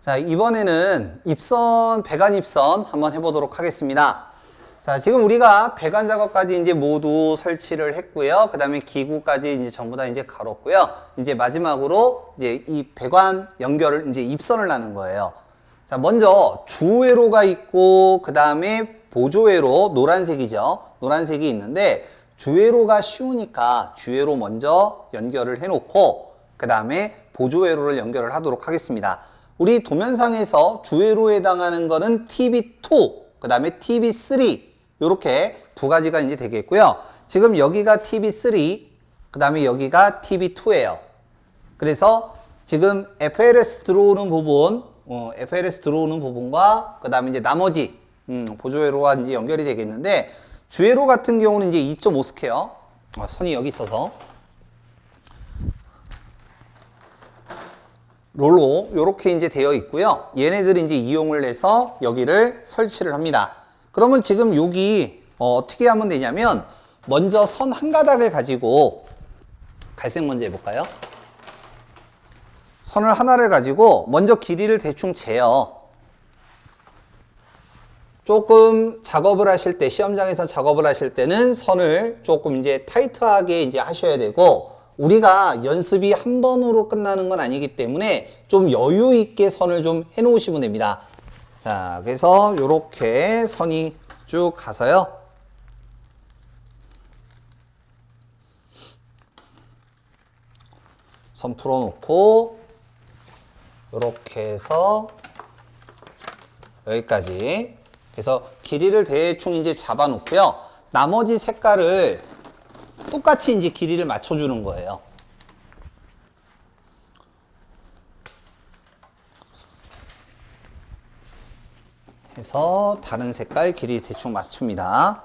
자, 이번에는 입선, 배관 입선 한번 해보도록 하겠습니다. 자, 지금 우리가 배관 작업까지 이제 모두 설치를 했고요. 그 다음에 기구까지 이제 전부 다 이제 갈았고요. 이제 마지막으로 이제 이 배관 연결을 이제 입선을 하는 거예요. 자, 먼저 주회로가 있고, 그 다음에 보조회로, 노란색이죠. 노란색이 있는데, 주회로가 쉬우니까 주회로 먼저 연결을 해놓고, 그 다음에 보조회로를 연결을 하도록 하겠습니다. 우리 도면상에서 주회로에 해당하는 거는 TB2, 그 다음에 TB3, 요렇게 두 가지가 이제 되겠고요. 지금 여기가 TB3, 그 다음에 여기가 TB2예요. 그래서 지금 FLS 들어오는 부분, FLS 들어오는 부분과 그 다음에 이제 나머지, 보조회로가 이제 연결이 되겠는데, 주회로 같은 경우는 이제 2.5스퀘어, 선이 여기 있어서, 롤로 요렇게 이제 되어 있고요. 얘네들이 이제 이용을 해서 여기를 설치를 합니다. 그러면 지금 여기 어떻게 하면 되냐면 먼저 선 한 가닥을 가지고 갈색 먼저 해볼까요? 선을 하나를 가지고 먼저 길이를 대충 재요. 조금 작업을 하실 때, 시험장에서 작업을 하실 때는 선을 조금 이제 타이트하게 이제 하셔야 되고, 우리가 연습이 한 번으로 끝나는 건 아니기 때문에 좀 여유 있게 선을 좀 해 놓으시면 됩니다. 자, 그래서 요렇게 선이 쭉 가서요. 선 풀어 놓고, 요렇게 해서 여기까지. 그래서 길이를 대충 이제 잡아 놓고요. 나머지 색깔을 똑같이 이제 길이를 맞춰주는 거예요. 해서 다른 색깔 길이 대충 맞춥니다.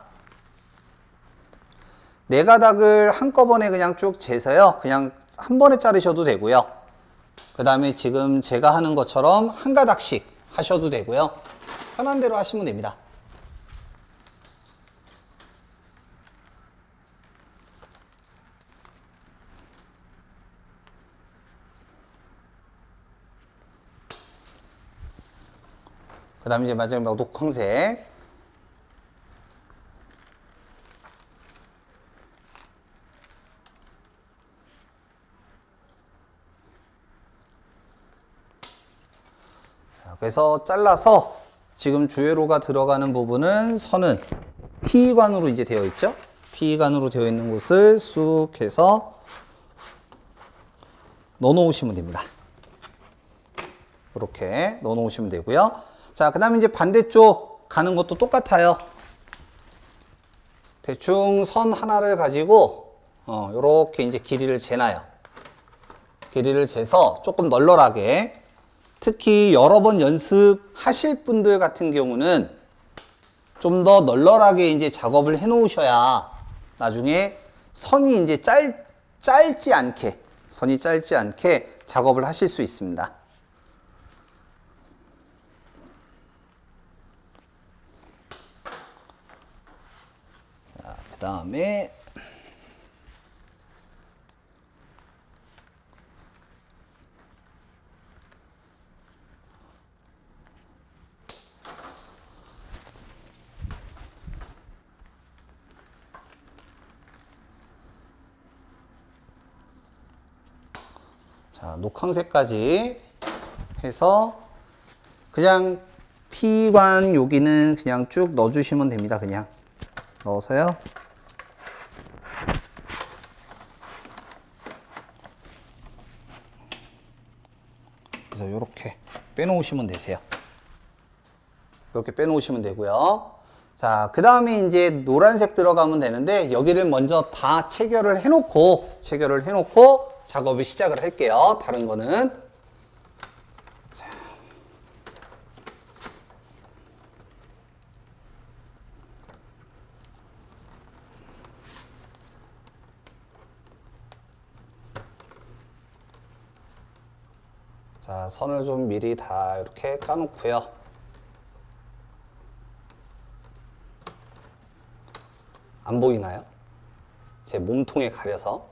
네 가닥을 한꺼번에 그냥 쭉 재서요. 그냥 한 번에 자르셔도 되고요. 그 다음에 지금 제가 하는 것처럼 한 가닥씩 하셔도 되고요. 편한 대로 하시면 됩니다. 그 다음에 이제 마지막 녹황색. 자, 그래서 잘라서 지금 주회로가 들어가는 부분은 선은 피관으로 이제 되어 있죠. 피관으로 되어 있는 곳을 쑥 해서 넣어 놓으시면 됩니다. 이렇게 넣어 놓으시면 되고요. 자, 그 다음에 이제 반대쪽 가는 것도 똑같아요. 대충 선 하나를 가지고, 요렇게 이제 길이를 재놔요. 길이를 재서 조금 널널하게, 특히 여러 번 연습하실 분들 같은 경우는 좀 더 널널하게 이제 작업을 해 놓으셔야 나중에 선이 이제 짧지 않게, 선이 짧지 않게 작업을 하실 수 있습니다. 그 다음에 자, 녹황색까지 해서 그냥 피관 여기는 그냥 쭉 넣어주시면 됩니다. 그냥 넣어서요. 그래서 이렇게 빼놓으시면 되세요. 이렇게 빼놓으시면 되고요. 자, 그 다음에 이제 노란색 들어가면 되는데 여기를 먼저 다 체결을 해놓고 작업을 시작을 할게요. 다른 거는. 자. 자, 선을 좀 미리 다 이렇게 까놓고요. 안 보이나요? 제 몸통에 가려서.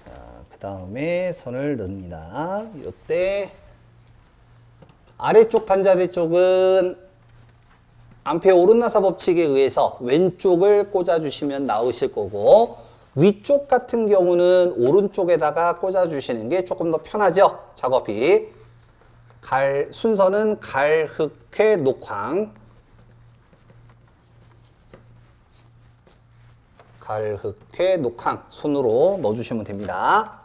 자, 그 다음에 선을 넣습니다. 이때 아래쪽 단자대 쪽은 암페어 오른나사 법칙에 의해서 왼쪽을 꽂아주시면 나으실 거고, 위쪽 같은 경우는 오른쪽에다가 꽂아주시는 게 조금 더 편하죠, 작업이. 순서는 갈, 흑, 쾌, 녹황. 갈, 흑, 쾌, 녹황 순으로 넣어주시면 됩니다.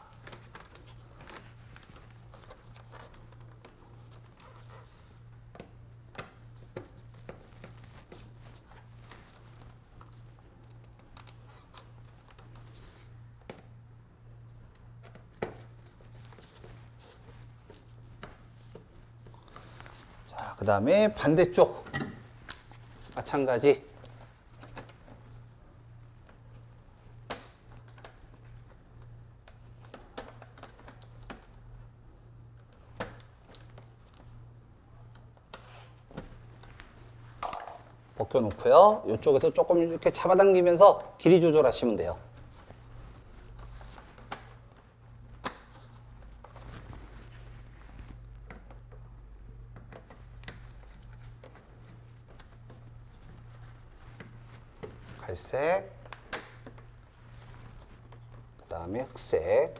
자, 그 다음에 반대쪽 마찬가지. 벗겨놓고요. 이쪽에서 조금 이렇게 잡아당기면서 길이 조절하시면 돼요. 갈색, 그 다음에 흑색,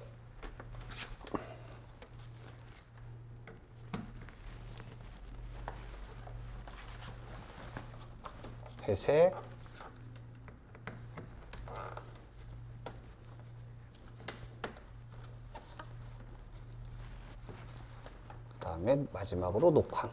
회색, 그 다음에 마지막으로 녹황.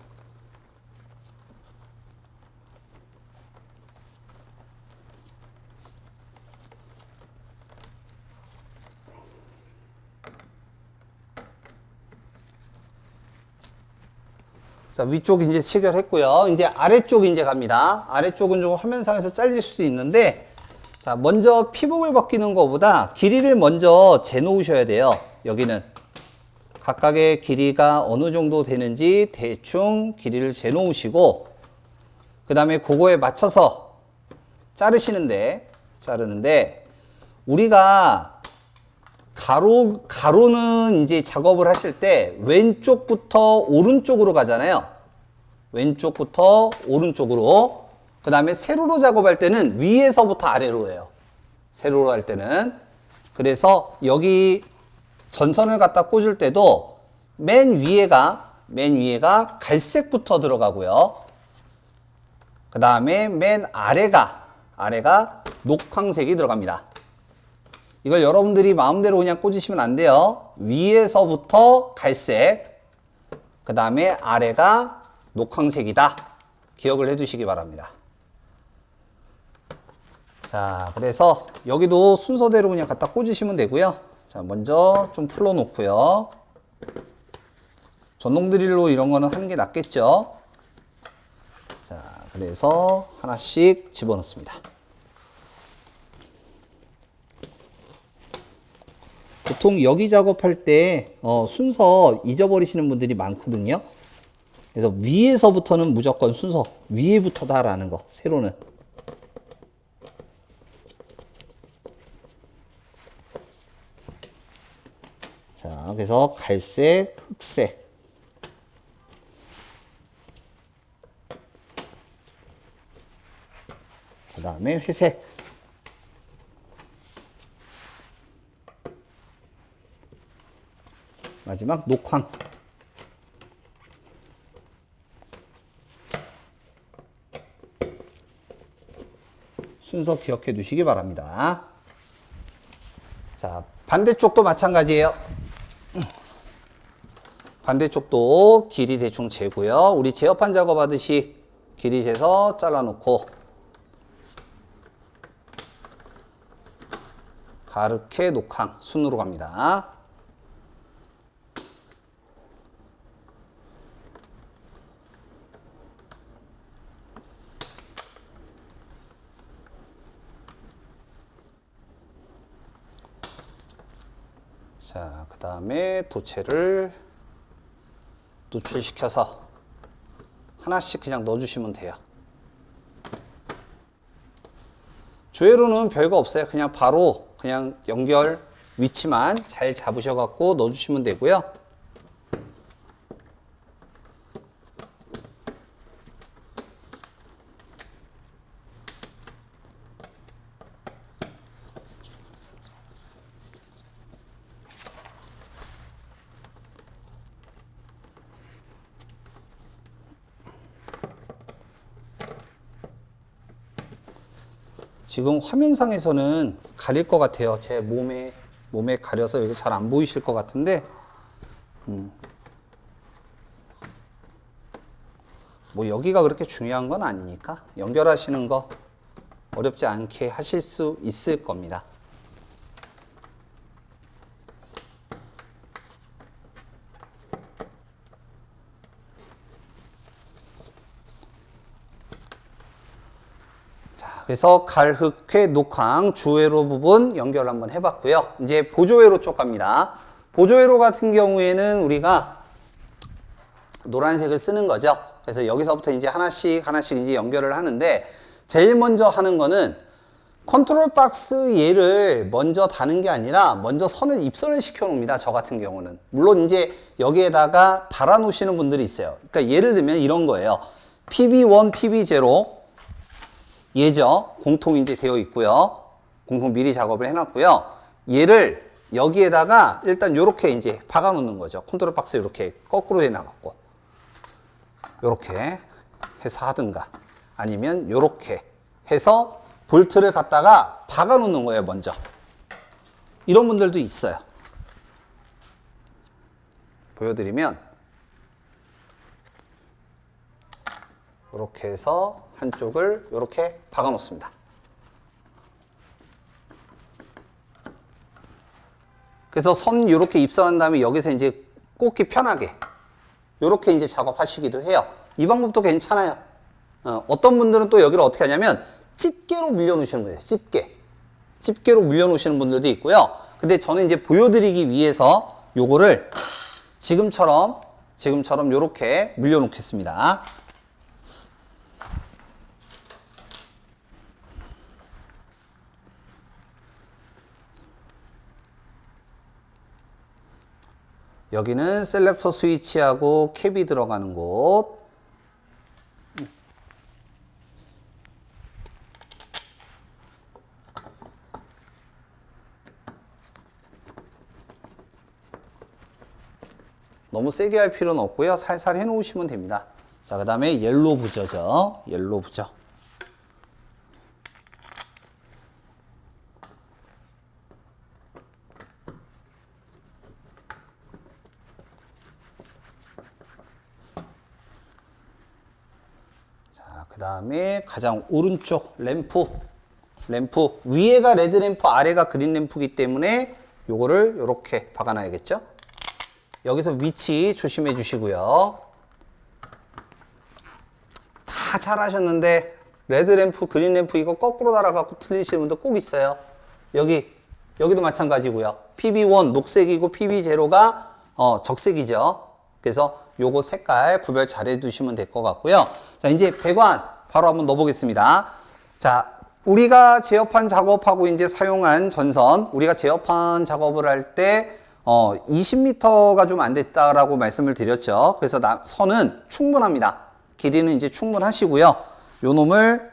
자, 위쪽 이제 체결했고요. 이제 아래쪽 이제 갑니다. 아래쪽은 좀 화면상에서 잘릴 수도 있는데, 자, 먼저 피복을 벗기는 것보다 길이를 먼저 재놓으셔야 돼요. 여기는 각각의 길이가 어느 정도 되는지 대충 길이를 재놓으시고, 그 다음에 그거에 맞춰서 자르는데, 우리가 가로는 이제 작업을 하실 때 왼쪽부터 오른쪽으로 가잖아요. 왼쪽부터 오른쪽으로. 그 다음에 세로로 작업할 때는 위에서부터 아래로 해요. 세로로 할 때는. 그래서 여기 전선을 갖다 꽂을 때도 맨 위에가 갈색부터 들어가고요. 그 다음에 맨 아래가 녹황색이 들어갑니다. 이걸 여러분들이 마음대로 그냥 꽂으시면 안 돼요. 위에서부터 갈색, 그 다음에 아래가 녹황색이다. 기억을 해 두시기 바랍니다. 자, 그래서 여기도 순서대로 그냥 갖다 꽂으시면 되고요. 자, 먼저 좀 풀어 놓고요. 전동 드릴로 이런 거는 하는 게 낫겠죠. 자, 그래서 하나씩 집어넣습니다. 보통 여기 작업할 때 순서 잊어버리시는 분들이 많거든요. 그래서 위에서부터는 무조건 순서 위에부터다라는 거, 세로는. 자, 그래서 갈색, 흑색, 그 다음에 회색, 마지막 녹황. 순서 기억해 두시기 바랍니다. 자, 반대쪽도 마찬가지예요. 반대쪽도 길이 대충 재고요. 우리 제어판 작업하듯이 길이 재서 잘라놓고, 가르케 녹황 순으로 갑니다. 자, 그 다음에 도체를 노출시켜서 하나씩 그냥 넣어주시면 돼요. 조회로는 별거 없어요. 그냥 바로 그냥 연결 위치만 잘 잡으셔갖고 넣어주시면 되고요. 지금 화면상에서는 가릴 것 같아요. 제 몸에 가려서 여기 잘 안 보이실 것 같은데, 뭐 여기가 그렇게 중요한 건 아니니까 연결하시는 거 어렵지 않게 하실 수 있을 겁니다. 그래서 갈흑회, 녹황, 주회로 부분 연결 한번 해봤고요. 이제 보조회로 쪽 갑니다. 보조회로 같은 경우에는 우리가 노란색을 쓰는 거죠. 그래서 여기서부터 이제 하나씩 이제 연결을 하는데, 제일 먼저 하는 거는 컨트롤 박스 얘를 먼저 다는 게 아니라 먼저 입선을 시켜 놓습니다. 저 같은 경우는. 물론 이제 여기에다가 달아 놓으시는 분들이 있어요. 그러니까 예를 들면 이런 거예요. PB1, PB0 얘죠. 공통 이제 되어 있고요. 공통 미리 작업을 해놨고요. 얘를 여기에다가 일단 요렇게 이제 박아 놓는 거죠. 컨트롤 박스 이렇게 거꾸로 돼 나갔고, 요렇게 해서 하든가, 아니면 요렇게 해서 볼트를 갖다가 박아 놓는 거예요. 먼저. 이런 분들도 있어요. 보여드리면 이렇게 해서 한쪽을 이렇게 박아 놓습니다. 그래서 선 이렇게 입선한 다음에 여기서 이제 꽂기 편하게 이렇게 이제 작업하시기도 해요. 이 방법도 괜찮아요. 어떤 분들은 또 여기를 어떻게 하냐면 집게로 밀려 놓으시는 거예요. 집게로 밀려 놓으시는 분들도 있고요. 근데 저는 이제 보여드리기 위해서 요거를 지금처럼 이렇게 밀려 놓겠습니다. 여기는 셀렉터 스위치하고 캡이 들어가는 곳. 너무 세게 할 필요는 없고요. 살살 해 놓으시면 됩니다. 자, 그 다음에 옐로 부저죠. 옐로 부저. 그 다음에 가장 오른쪽 램프 위에가 레드 램프, 아래가 그린 램프이기 때문에 요거를 이렇게 박아놔야겠죠. 여기서 위치 조심해 주시고요. 다 잘하셨는데 레드 램프, 그린 램프 이거 거꾸로 달아갖고 틀리시는 분들 꼭 있어요. 여기도 마찬가지고요. PB1 녹색이고 PB0가 적색이죠. 그래서 요거 색깔 구별 잘 해두시면 될 것 같고요. 자, 이제 배관 바로 한번 넣어보겠습니다. 자, 우리가 제어판 작업하고 이제 사용한 전선, 우리가 제어판 작업을 할 때 20m가 좀 안 됐다라고 말씀을 드렸죠. 그래서 선은 충분합니다. 길이는 이제 충분하시고요. 요 놈을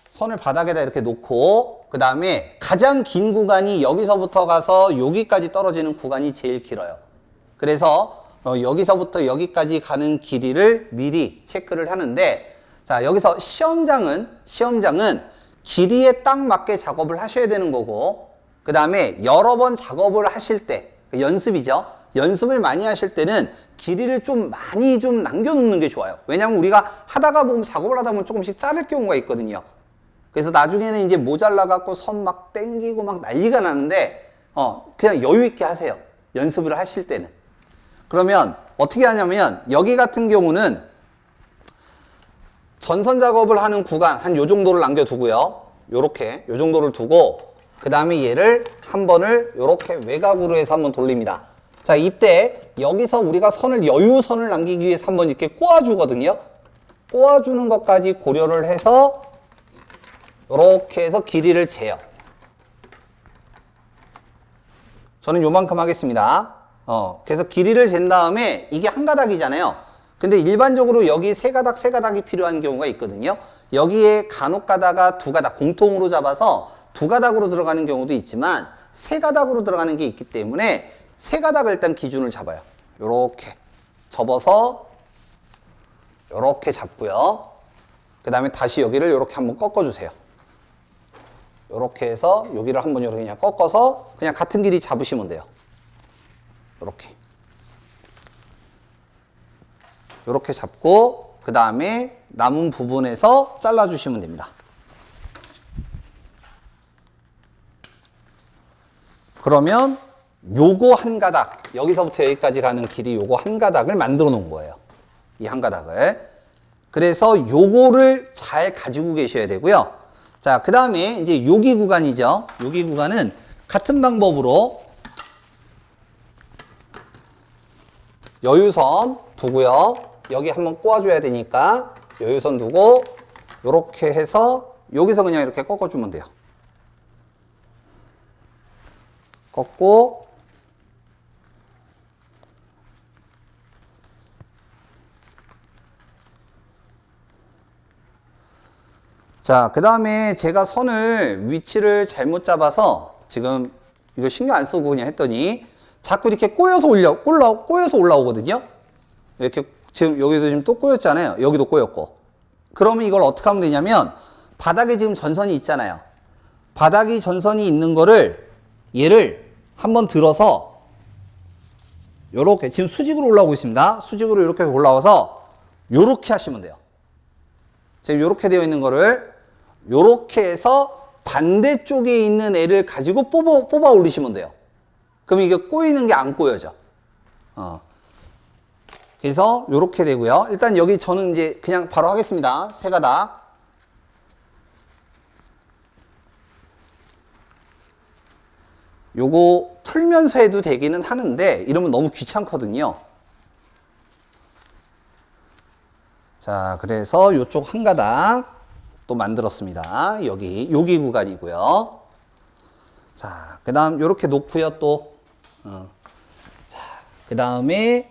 선을 바닥에다 이렇게 놓고, 그 다음에 가장 긴 구간이 여기서부터 가서 여기까지 떨어지는 구간이 제일 길어요. 그래서 여기서부터 여기까지 가는 길이를 미리 체크를 하는데, 자, 여기서 시험장은 길이에 딱 맞게 작업을 하셔야 되는 거고, 그 다음에 여러 번 작업을 하실 때, 연습이죠. 연습을 많이 하실 때는 길이를 좀 많이 좀 남겨놓는 게 좋아요. 왜냐면 우리가 하다가 보면 작업을 하다 보면 조금씩 자를 경우가 있거든요. 그래서 나중에는 이제 모자라갖고 선 막 땡기고 막 난리가 나는데, 그냥 여유 있게 하세요. 연습을 하실 때는. 그러면 어떻게 하냐면, 여기 같은 경우는 전선 작업을 하는 구간 한 요 정도를 남겨두고요. 요렇게 요 정도를 두고, 그 다음에 얘를 한 번을 요렇게 외곽으로 해서 한번 돌립니다. 자, 이때 여기서 우리가 선을 여유선을 남기기 위해서 한번 이렇게 꼬아주거든요. 꼬아주는 것까지 고려를 해서 이렇게 해서 길이를 재요. 저는 요만큼 하겠습니다. 그래서 길이를 잰 다음에 이게 한 가닥이잖아요. 근데 일반적으로 여기 세 가닥이 필요한 경우가 있거든요. 여기에 간혹 가다가 두 가닥 공통으로 잡아서 두 가닥으로 들어가는 경우도 있지만 세 가닥으로 들어가는 게 있기 때문에 세 가닥을 일단 기준을 잡아요. 요렇게 접어서 요렇게 잡고요. 그 다음에 다시 여기를 요렇게 한번 꺾어주세요. 요렇게 해서 여기를 한번 요렇게 그냥 꺾어서 그냥 같은 길이 잡으시면 돼요. 요렇게. 요렇게 잡고 그 다음에 남은 부분에서 잘라주시면 됩니다. 그러면 요거 한 가닥, 여기서부터 여기까지 가는 길이 요거 한 가닥을 만들어 놓은 거예요. 이 한 가닥을. 그래서 요거를 잘 가지고 계셔야 되고요. 자, 그 다음에 이제 여기 구간이죠. 여기 구간은 같은 방법으로 여유선 두고요. 여기 한번 꼬아줘야 되니까 여유선 두고 요렇게 해서 여기서 그냥 이렇게 꺾어주면 돼요. 꺾고 자, 그 다음에 제가 선을 위치를 잘못 잡아서 지금 이거 신경 안 쓰고 그냥 했더니 자꾸 이렇게 꼬여서 꼬여서 올라오거든요. 이렇게 지금 여기도 지금 또 꼬였잖아요. 여기도 꼬였고. 그러면 이걸 어떻게 하면 되냐면 바닥에 지금 전선이 있잖아요. 바닥이 전선이 있는 거를 얘를 한번 들어서 요렇게 지금 수직으로 올라오고 있습니다. 수직으로 이렇게 올라와서 요렇게 하시면 돼요. 지금 요렇게 되어 있는 거를 요렇게 해서 반대쪽에 있는 애를 가지고 뽑아 올리시면 돼요. 그럼 이게 꼬이는 게 안 꼬여져. 그래서 요렇게 되고요. 일단 여기 저는 이제 그냥 바로 하겠습니다. 세 가닥. 요거 풀면서 해도 되기는 하는데 이러면 너무 귀찮거든요. 자, 그래서 요쪽 한 가닥 또 만들었습니다. 여기 구간이고요. 자, 그 다음 요렇게 놓고요 또. 자, 그 다음에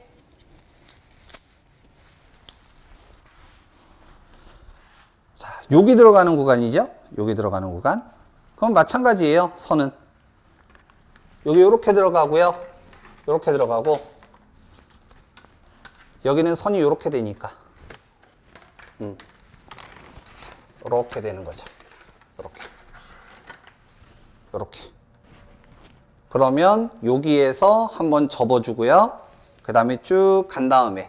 자, 여기 들어가는 구간이죠. 여기 들어가는 구간. 그럼 마찬가지예요. 선은 여기 요렇게 들어가고요. 요렇게 들어가고 여기는 선이 요렇게 되니까 요렇게 되는 거죠. 요렇게. 요렇게. 그러면 여기에서 한번 접어주고요. 그 다음에 쭉 간 다음에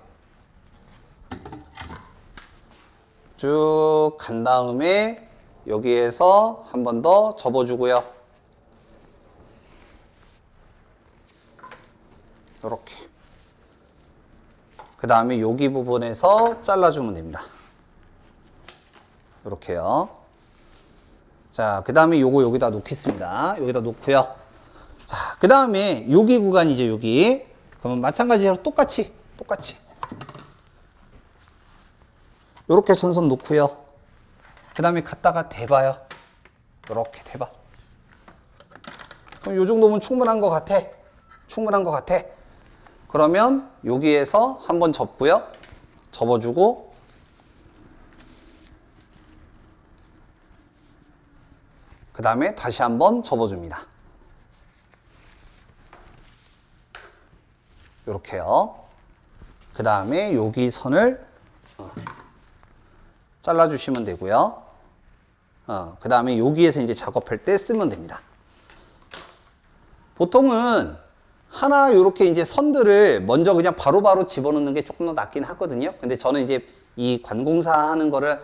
여기에서 한 번 더 접어주고요. 요렇게. 그 다음에 여기 부분에서 잘라주면 됩니다. 요렇게요. 자, 그 다음에 요거 여기다 놓겠습니다. 여기다 놓고요. 자, 그 다음에 여기 구간이죠, 여기. 그러면 마찬가지로 똑같이. 요렇게 전선 놓고요. 그 다음에 갖다가 대봐요. 요렇게 대봐. 그럼 요 정도면 충분한 것 같아. 그러면 여기에서 한번 접고요. 접어주고 그 다음에 다시 한번 접어줍니다. 요렇게요. 그 다음에 여기 선을 잘라주시면 되고요. 그 다음에 여기에서 이제 작업할 때 쓰면 됩니다. 보통은 하나 요렇게 이제 선들을 먼저 그냥 바로바로 집어넣는 게 조금 더 낫긴 하거든요. 근데 저는 이제 이 관공사 하는 거를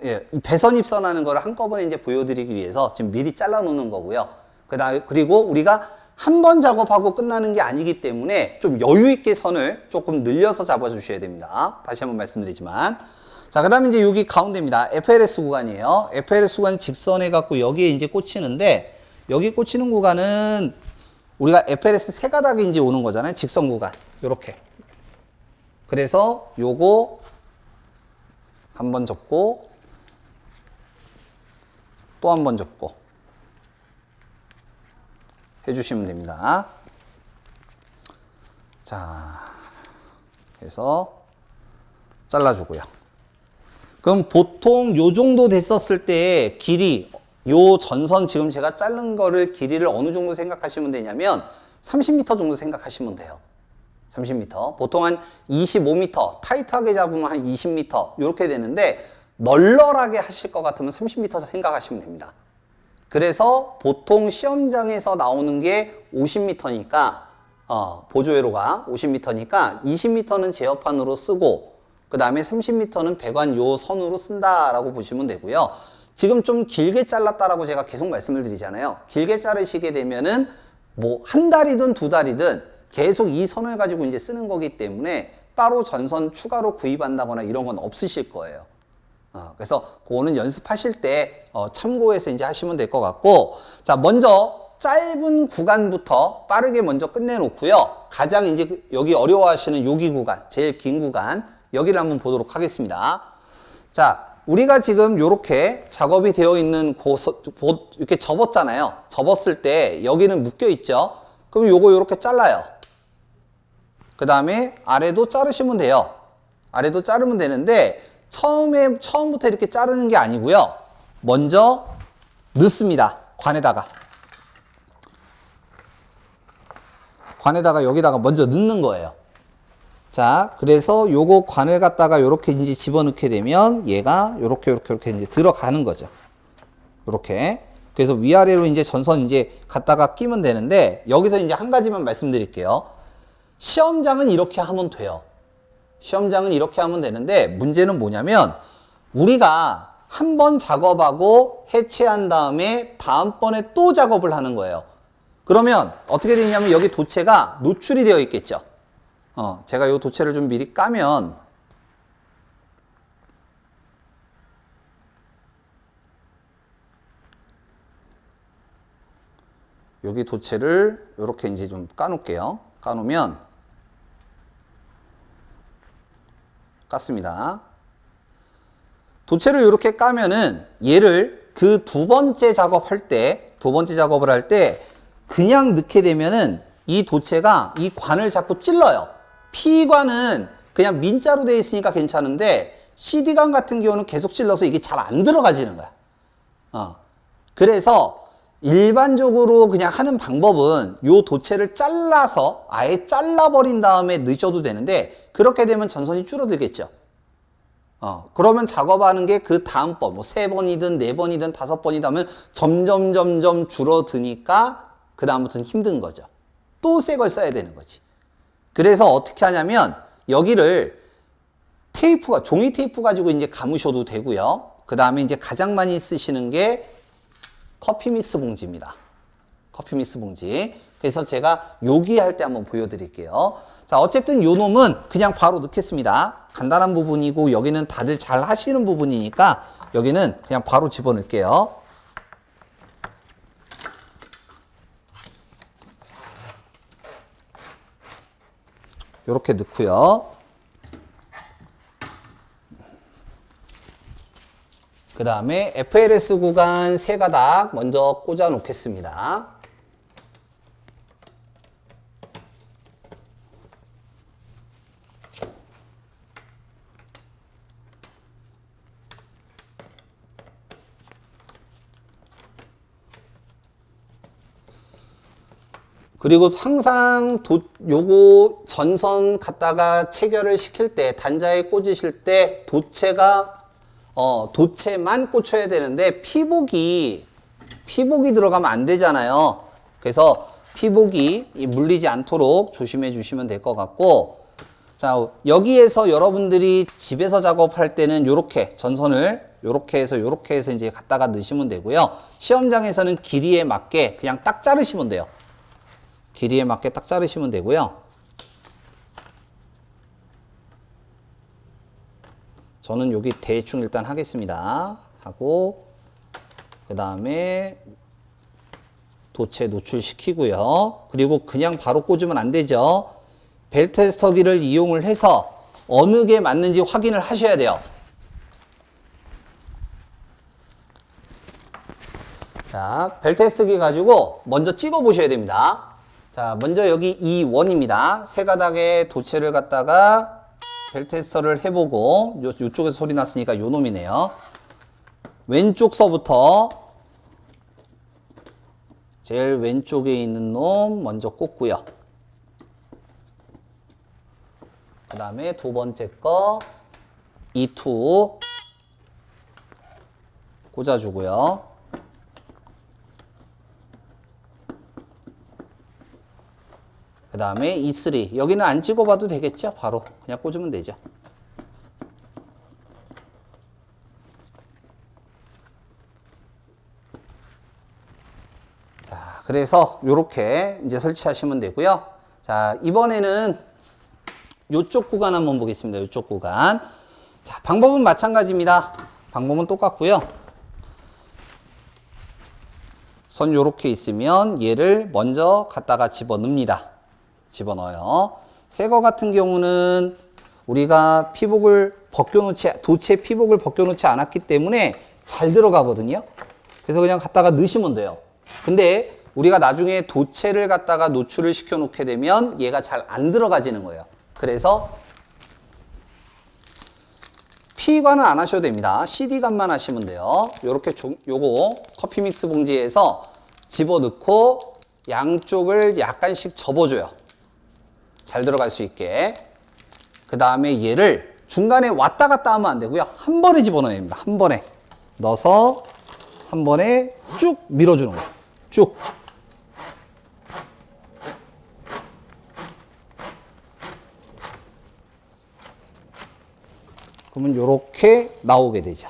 이 배선 입선하는 거를 한꺼번에 이제 보여드리기 위해서 지금 미리 잘라 놓는 거고요. 그리고 우리가 한 번 작업하고 끝나는 게 아니기 때문에 좀 여유 있게 선을 조금 늘려서 잡아 주셔야 됩니다. 다시 한번 말씀드리지만. 자, 그 다음에 이제 여기 가운데입니다. FLS 구간이에요. FLS 구간 직선해 갖고 여기에 이제 꽂히는데, 여기 꽂히는 구간은 우리가 FLS 세 가닥이 이제 오는 거잖아요. 직선 구간. 요렇게. 그래서 요거 한 번 접고 또 한 번 접고 해주시면 됩니다. 자, 그래서 잘라주고요. 그럼 보통 요 정도 됐었을 때 길이, 요 전선 지금 제가 자른 거를 길이를 어느 정도 생각하시면 되냐면 30m 정도 생각하시면 돼요. 30m. 보통 한 25m, 타이트하게 잡으면 한 20m 이렇게 되는데 널널하게 하실 것 같으면 30m 생각하시면 됩니다. 그래서 보통 시험장에서 나오는 게 50m니까 보조회로가 50m니까 20m는 제어판으로 쓰고 그 다음에 30m는 배관 요 선으로 쓴다라고 보시면 되고요. 지금 좀 길게 잘랐다라고 제가 계속 말씀을 드리잖아요. 길게 자르시게 되면은 뭐 한 달이든 두 달이든 계속 이 선을 가지고 이제 쓰는 거기 때문에 따로 전선 추가로 구입한다거나 이런 건 없으실 거예요. 그래서 그거는 연습하실 때 참고해서 이제 하시면 될 것 같고, 자, 먼저 짧은 구간부터 빠르게 먼저 끝내놓고요. 가장 이제 여기 어려워하시는 여기 구간, 제일 긴 구간, 여기를 한번 보도록 하겠습니다. 자, 우리가 지금 이렇게 작업이 되어 있는 이렇게 접었잖아요. 접었을 때 여기는 묶여 있죠. 그럼 요거 이렇게 잘라요. 그 다음에 아래도 자르시면 돼요. 아래도 자르면 되는데 처음부터 이렇게 자르는 게 아니고요. 먼저 넣습니다. 관에다가 여기다가 먼저 넣는 거예요. 자, 그래서 요거 관을 갖다가 요렇게 이제 집어넣게 되면 얘가 요렇게 이제 들어가는 거죠. 요렇게. 그래서 위아래로 이제 전선 이제 갖다가 끼면 되는데 여기서 이제 한 가지만 말씀드릴게요. 시험장은 이렇게 하면 돼요. 시험장은 이렇게 하면 되는데 문제는 뭐냐면 우리가 한 번 작업하고 해체한 다음에 다음번에 또 작업을 하는 거예요. 그러면 어떻게 되냐면 여기 도체가 노출이 되어 있겠죠. 제가 이 도체를 좀 미리 까면 여기 도체를 이렇게 이제 좀 까놓을게요. 까놓으면 깠습니다. 도체를 이렇게 까면은 얘를 그 두 번째 작업을 할 때 그냥 넣게 되면은 이 도체가 이 관을 자꾸 찔러요. P관은 그냥 민자로 되어 있으니까 괜찮은데 CD관 같은 경우는 계속 찔러서 이게 잘 안 들어가지는 거야. 그래서 일반적으로 그냥 하는 방법은 요 도체를 잘라서 아예 잘라버린 다음에 넣으셔도 되는데 그렇게 되면 전선이 줄어들겠죠. 그러면 작업하는 게 그 다음번 뭐 3번이든 4번이든 5번이든 하면 점점 줄어드니까 그 다음부터는 힘든 거죠. 또 새 걸 써야 되는 거지. 그래서 어떻게 하냐면 여기를 종이 테이프 가지고 이제 감으셔도 되고요. 그 다음에 이제 가장 많이 쓰시는 게 커피 믹스 봉지입니다. 커피 믹스 봉지. 그래서 제가 여기 할 때 한번 보여드릴게요. 자, 어쨌든 요 놈은 그냥 바로 넣겠습니다. 간단한 부분이고 여기는 다들 잘 하시는 부분이니까 여기는 그냥 바로 집어넣을게요. 이렇게 넣고요. 그 다음에 FLS 구간 세 가닥 먼저 꽂아 놓겠습니다. 그리고 항상 요거 전선 갖다가 체결을 시킬 때 단자에 꽂으실 때 도체만 꽂혀야 되는데 피복이 들어가면 안 되잖아요. 그래서 피복이 물리지 않도록 조심해 주시면 될 것 같고, 자, 여기에서 여러분들이 집에서 작업할 때는 요렇게 전선을 요렇게 해서 이제 갖다가 넣으시면 되고요. 시험장에서는 길이에 맞게 그냥 딱 자르시면 돼요. 길이에 맞게 딱 자르시면 되고요. 저는 여기 대충 일단 하겠습니다. 하고 그 다음에 도체 노출시키고요. 그리고 그냥 바로 꽂으면 안 되죠. 벨 테스터기를 이용을 해서 어느 게 맞는지 확인을 하셔야 돼요. 자, 벨 테스터기 가지고 먼저 찍어 보셔야 됩니다. 자, 먼저 여기 이 원입니다. 세 가닥의 도체를 갖다가 벨 테스터를 해보고 요쪽에서 소리 났으니까 요 놈이네요. 왼쪽서부터 제일 왼쪽에 있는 놈 먼저 꽂고요. 그 다음에 두 번째 거 E2 꽂아주고요. 그 다음에 E3 여기는 안 찍어봐도 되겠죠? 바로 그냥 꽂으면 되죠. 자, 그래서 요렇게 이제 설치하시면 되고요. 자, 이번에는 요쪽 구간 한번 보겠습니다. 요쪽 구간. 자, 방법은 마찬가지입니다. 방법은 똑같고요. 선 요렇게 있으면 얘를 먼저 갖다가 집어넣습니다. 집어넣어요. 새 거 같은 경우는 우리가 피복을 벗겨놓지, 도체 피복을 벗겨놓지 않았기 때문에 잘 들어가거든요. 그래서 그냥 갖다가 넣으시면 돼요. 근데 우리가 나중에 도체를 갖다가 노출을 시켜 놓게 되면 얘가 잘 안 들어가지는 거예요. 그래서 P관은 안 하셔도 됩니다. CD관만 하시면 돼요. 요렇게 요거 커피 믹스 봉지에서 집어넣고 양쪽을 약간씩 접어줘요. 잘 들어갈 수 있게. 그 다음에 얘를 중간에 왔다 갔다 하면 안 되고요. 한 번에 집어넣어야 됩니다. 한 번에 넣어서 한 번에 쭉 밀어주는 거예요. 쭉. 그러면 요렇게 나오게 되죠.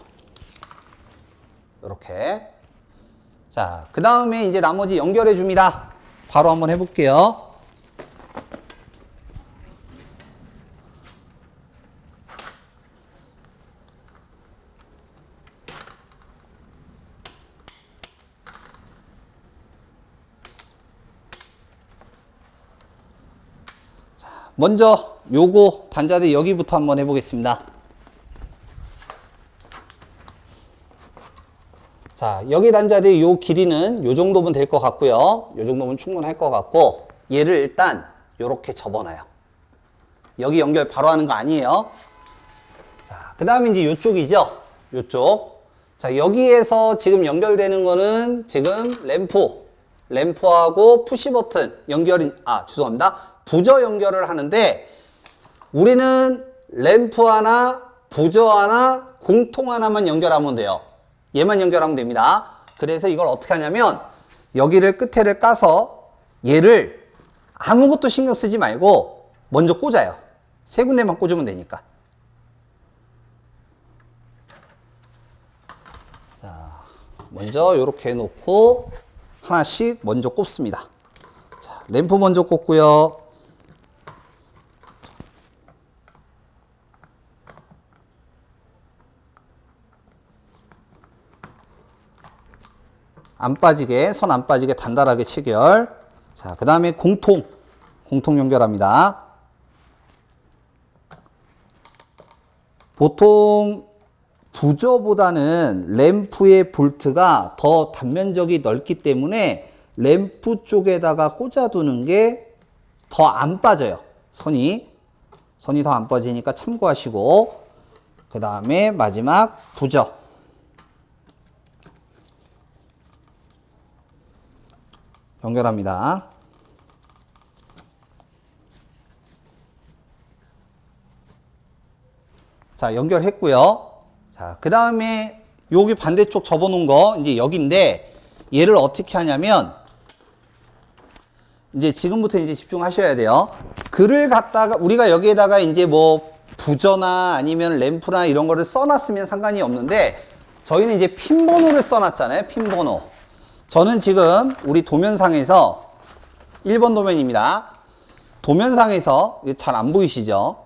요렇게. 자, 그 다음에 이제 나머지 연결해 줍니다. 바로 한번 해볼게요. 자, 먼저 요거 단자대 여기부터 한번 해보겠습니다. 자, 여기 단자대 요 길이는 요 정도면 될 것 같고요. 요 정도면 충분할 것 같고, 얘를 일단 요렇게 접어놔요. 여기 연결 바로 하는 거 아니에요. 자, 그 다음에 이제 요쪽이죠. 요쪽. 자, 여기에서 지금 연결되는 거는 지금 램프하고 푸시 버튼 연결이, 죄송합니다. 부저 연결을 하는데, 우리는 램프 하나, 부저 하나, 공통 하나만 연결하면 돼요. 얘만 연결하면 됩니다. 그래서 이걸 어떻게 하냐면 여기를 끝에를 까서 얘를 아무것도 신경 쓰지 말고 먼저 꽂아요. 세 군데만 꽂으면 되니까. 자, 먼저 이렇게 해놓고 하나씩 먼저 꼽습니다. 자, 램프 먼저 꽂고요. 안 빠지게, 선 안 빠지게 단단하게 체결. 자, 그 다음에 공통 연결합니다. 보통 부저보다는 램프의 볼트가 더 단면적이 넓기 때문에 램프 쪽에다가 꽂아두는 게 더 안 빠져요. 선이 더 안 빠지니까 참고하시고, 그 다음에 마지막 부저. 연결합니다. 자, 연결했고요. 자, 그 다음에 여기 반대쪽 접어놓은 거 이제 여기인데 얘를 어떻게 하냐면 이제 지금부터 이제 집중하셔야 돼요. 글을 갖다가 우리가 여기에다가 이제 뭐 부저나 아니면 램프나 이런 거를 써놨으면 상관이 없는데 저희는 이제 핀 번호를 써놨잖아요. 핀 번호. 저는 지금 우리 도면상에서 1번 도면입니다. 도면상에서 잘 안 보이시죠?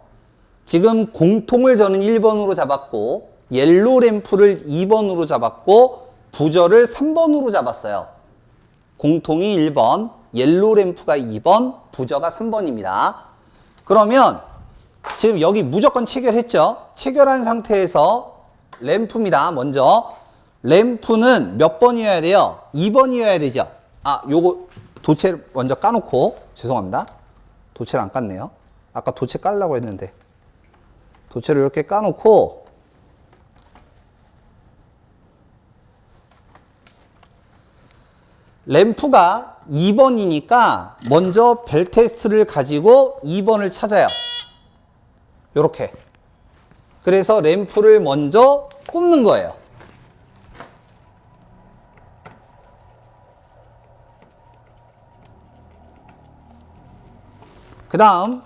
지금 공통을 저는 1번으로 잡았고 옐로 램프를 2번으로 잡았고 부저를 3번으로 잡았어요. 공통이 1번, 옐로우 램프가 2번, 부저가 3번입니다. 그러면 지금 여기 무조건 체결했죠? 체결한 상태에서 램프입니다. 먼저 램프는 몇 번이어야 돼요? 2번이어야 되죠? 아, 요거 도체를 먼저 까놓고 죄송합니다. 도체를 안 깠네요. 아까 도체 깔라고 했는데 도체를 이렇게 까놓고 램프가 2번이니까 먼저 벨 테스트를 가지고 2번을 찾아요. 요렇게. 그래서 램프를 먼저 꼽는 거예요. 그 다음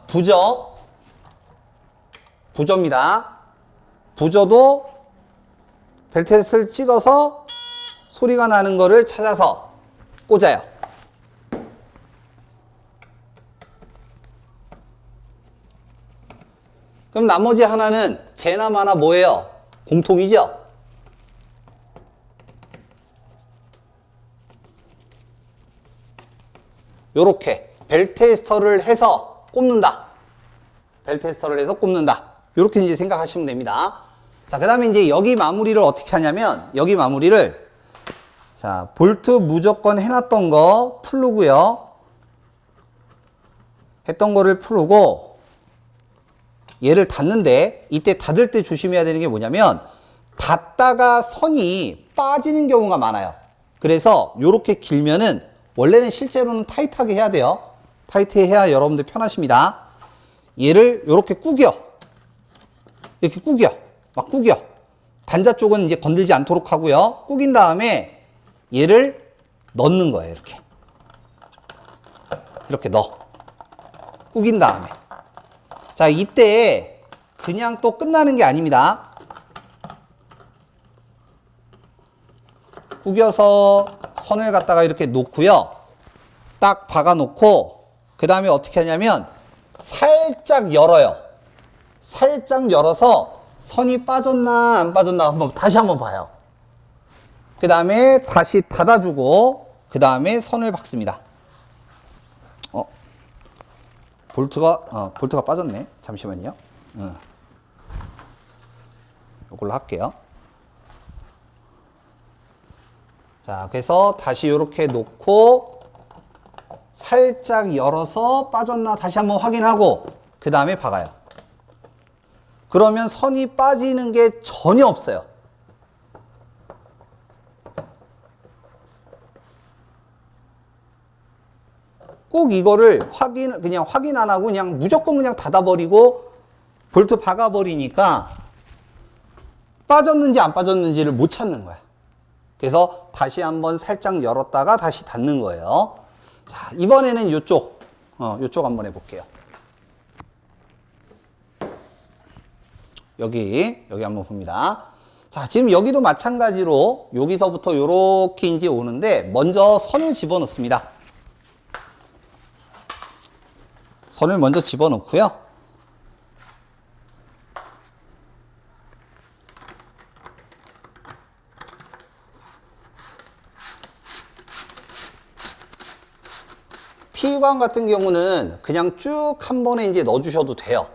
부저입니다. 부저도 벨 테스트를 찍어서 소리가 나는 거를 찾아서 꽂아요. 그럼 나머지 하나는 제나마나 뭐예요? 공통이죠? 요렇게 벨 테스터를 해서 꼽는다. 벨 테스터를 해서 꼽는다. 요렇게 이제 생각하시면 됩니다. 자, 그 다음에 이제 여기 마무리를 어떻게 하냐면 여기 마무리를 자, 볼트 무조건 해놨던 거 풀고요. 했던 거를 풀고 얘를 닫는데 이때 닫을 때 조심해야 되는 게 뭐냐면 닫다가 선이 빠지는 경우가 많아요. 그래서 요렇게 길면은 원래는 실제로는 타이트하게 해야 돼요. 타이트해 해야 여러분들 편하십니다. 얘를 요렇게 구겨. 이렇게 구겨. 막 구겨. 단자 쪽은 이제 건들지 않도록 하고요. 구긴 다음에 얘를 넣는 거예요. 이렇게. 이렇게 넣어. 구긴 다음에. 자, 이때 그냥 또 끝나는 게 아닙니다. 구겨서 선을 갖다가 이렇게 놓고요. 딱 박아 놓고 그 다음에 어떻게 하냐면 살짝 열어요. 살짝 열어서 선이 빠졌나 안 빠졌나 다시 한번 봐요. 그 다음에 다시 닫아주고 그 다음에 선을 박습니다. 볼트가 빠졌네. 잠시만요. 이걸로 할게요. 자, 그래서 다시 이렇게 놓고 살짝 열어서 빠졌나 다시 한번 확인하고 그 다음에 박아요. 그러면 선이 빠지는 게 전혀 없어요. 꼭 이거를 그냥 확인 안 하고 그냥 무조건 그냥 닫아버리고 볼트 박아버리니까 빠졌는지 안 빠졌는지를 못 찾는 거야. 그래서 다시 한번 살짝 열었다가 다시 닫는 거예요. 자, 이번에는 요쪽 한번 해볼게요. 여기 한번 봅니다. 자, 지금 여기도 마찬가지로 여기서부터 요렇게 이제 오는데 먼저 선을 집어넣습니다. 선을 먼저 집어넣고요. P관 같은 경우는 그냥 쭉 한 번에 이제 넣어주셔도 돼요.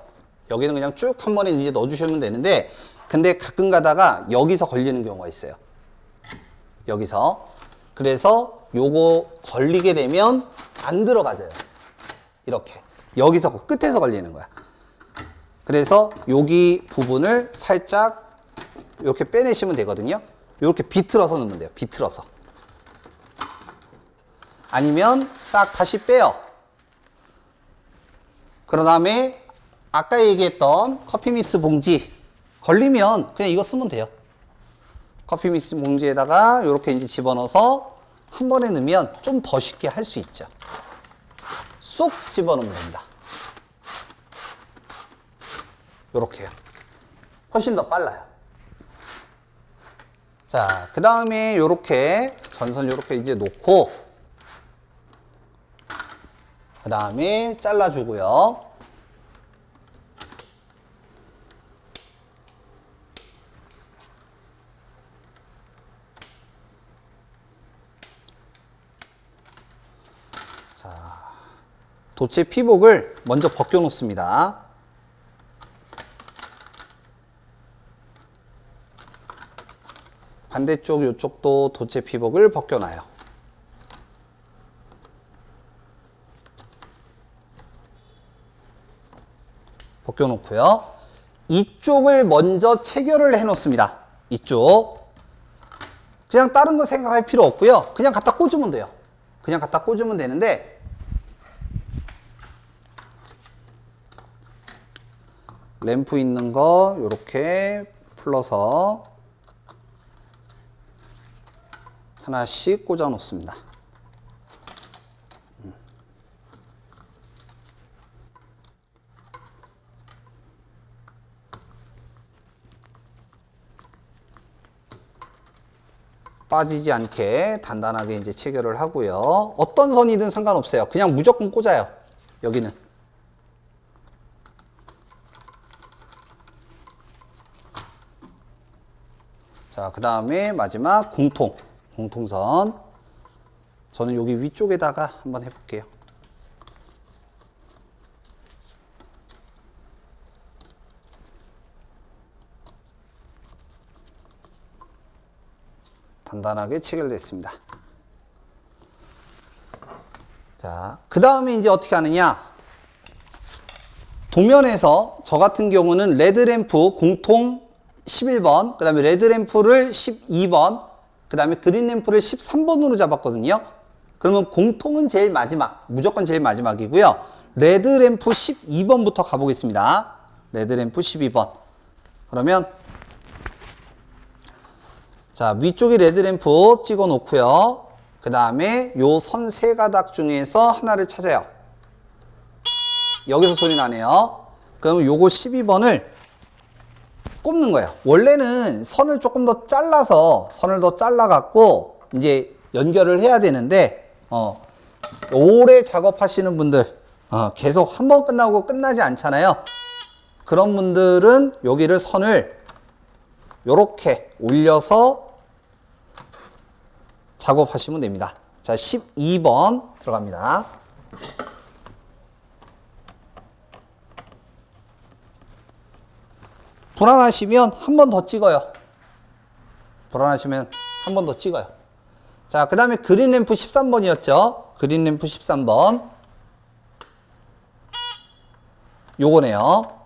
여기는 그냥 쭉 한 번에 이제 넣어주시면 되는데, 근데 가끔 가다가 여기서 걸리는 경우가 있어요. 여기서. 그래서 요거 걸리게 되면 안 들어가져요. 이렇게. 여기서 끝에서 걸리는 거야. 그래서 여기 부분을 살짝 이렇게 빼내시면 되거든요. 이렇게 비틀어서 넣으면 돼요. 비틀어서. 아니면 싹 다시 빼요. 그런 다음에 아까 얘기했던 커피 믹스 봉지 걸리면 그냥 이거 쓰면 돼요. 커피 믹스 봉지에다가 이렇게 이제 집어넣어서 한 번에 넣으면 좀 더 쉽게 할 수 있죠. 쏙 집어넣으면 됩니다. 요렇게요. 훨씬 더 빨라요. 자, 그 다음에 요렇게 전선 요렇게 이제 놓고 그 다음에 잘라주고요. 도체 피복을 먼저 벗겨 놓습니다. 반대쪽 이쪽도 도체 피복을 벗겨 놔요. 벗겨 놓고요. 이쪽을 먼저 체결을 해 놓습니다. 이쪽. 그냥 다른 거 생각할 필요 없고요. 그냥 갖다 꽂으면 돼요. 그냥 갖다 꽂으면 되는데 램프 있는 거 이렇게 풀러서 하나씩 꽂아 놓습니다. 빠지지 않게 단단하게 이제 체결을 하고요. 어떤 선이든 상관없어요. 그냥 무조건 꽂아요. 여기는. 자, 그 다음에 마지막 공통선. 저는 여기 위쪽에다가 한번 해볼게요. 단단하게 체결됐습니다. 자, 그 다음에 이제 어떻게 하느냐. 도면에서 저 같은 경우는 레드램프 공통 11번, 그 다음에 레드램프를 12번, 그 다음에 그린램프를 13번으로 잡았거든요. 그러면 공통은 제일 마지막, 무조건 제일 마지막이고요. 레드램프 12번부터 가보겠습니다. 레드램프 12번. 그러면 자, 위쪽에 레드램프 찍어 놓고요. 그 다음에 요 선 세 가닥 중에서 하나를 찾아요. 여기서 소리 나네요. 그럼 요거 12번을 꼽는 거예요. 원래는 선을 조금 더 잘라서, 선을 더 잘라갖고, 이제 연결을 해야 되는데, 오래 작업하시는 분들, 계속 한 번 끝나고 끝나지 않잖아요. 그런 분들은 여기를 선을 요렇게 올려서 작업하시면 됩니다. 자, 12번 들어갑니다. 불안하시면 한 번 더 찍어요. 불안하시면 한 번 더 찍어요. 자, 그 다음에 그린램프 13번이었죠. 그린램프 13번. 요거네요.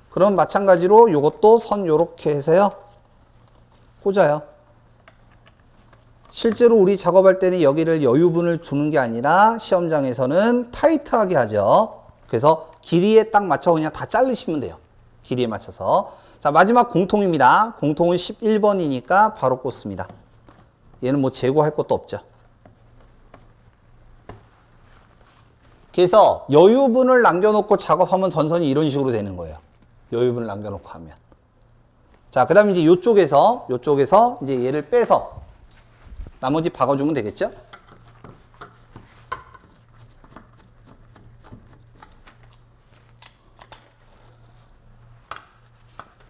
그럼 마찬가지로 요것도 선 요렇게 해서요. 꽂아요. 실제로 우리 작업할 때는 여기를 여유분을 두는 게 아니라 시험장에서는 타이트하게 하죠. 그래서 길이에 딱 맞춰 그냥 다 자르시면 돼요. 길이에 맞춰서. 자, 마지막 공통입니다. 공통은 11번이니까 바로 꽂습니다. 얘는 뭐 재고할 것도 없죠. 그래서 여유분을 남겨놓고 작업하면 전선이 이런 식으로 되는 거예요. 여유분을 남겨놓고 하면. 자, 그 다음에 이제 요쪽에서 이제 얘를 빼서 나머지 박아주면 되겠죠?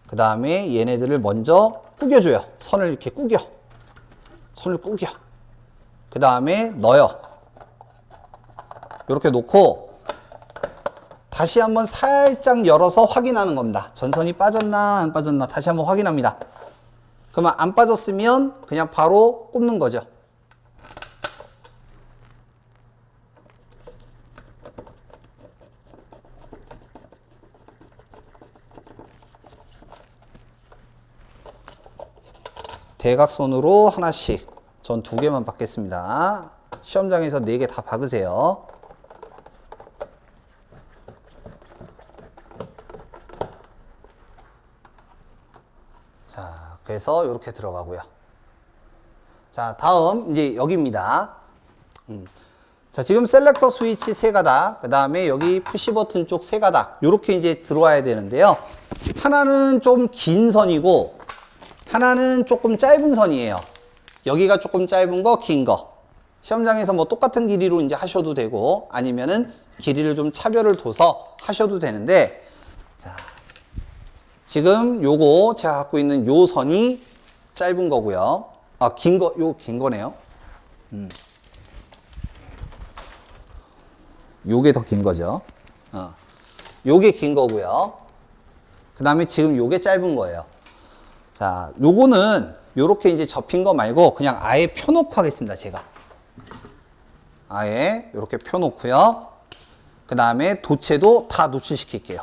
그 다음에 얘네들을 먼저 구겨줘요. 선을 이렇게 구겨. 선을 구겨. 그 다음에 넣어요. 이렇게 놓고 다시 한번 살짝 열어서 확인하는 겁니다. 전선이 빠졌나 안 빠졌나 다시 한번 확인합니다. 그러면 안 빠졌으면 그냥 바로 꼽는 거죠. 대각선으로 하나씩, 전 2개만 박겠습니다. 시험장에서 4개 다 박으세요. 자, 그래서 이렇게 들어가고요. 자, 다음 이제 여기입니다. 자, 지금 셀렉터 스위치 3가닥, 그 다음에 여기 푸시 버튼 쪽 3가닥, 이렇게 이제 들어와야 되는데요. 하나는 좀 긴 선이고, 하나는 조금 짧은 선이에요. 여기가 조금 짧은 거, 긴 거. 시험장에서 뭐 똑같은 길이로 이제 하셔도 되고, 아니면은 길이를 좀 차별을 둬서 하셔도 되는데, 자, 지금 요거 제가 갖고 있는 요 선이 짧은 거고요. 아, 긴 거, 요 긴 거네요. 요게 더 긴 거죠. 요게 긴 거고요. 그 다음에 지금 요게 짧은 거예요. 자, 요거는 요렇게 이제 접힌 거 말고 그냥 아예 펴놓고 하겠습니다, 제가. 아예 요렇게 펴놓고요. 그 다음에 도체도 다 노출시킬게요.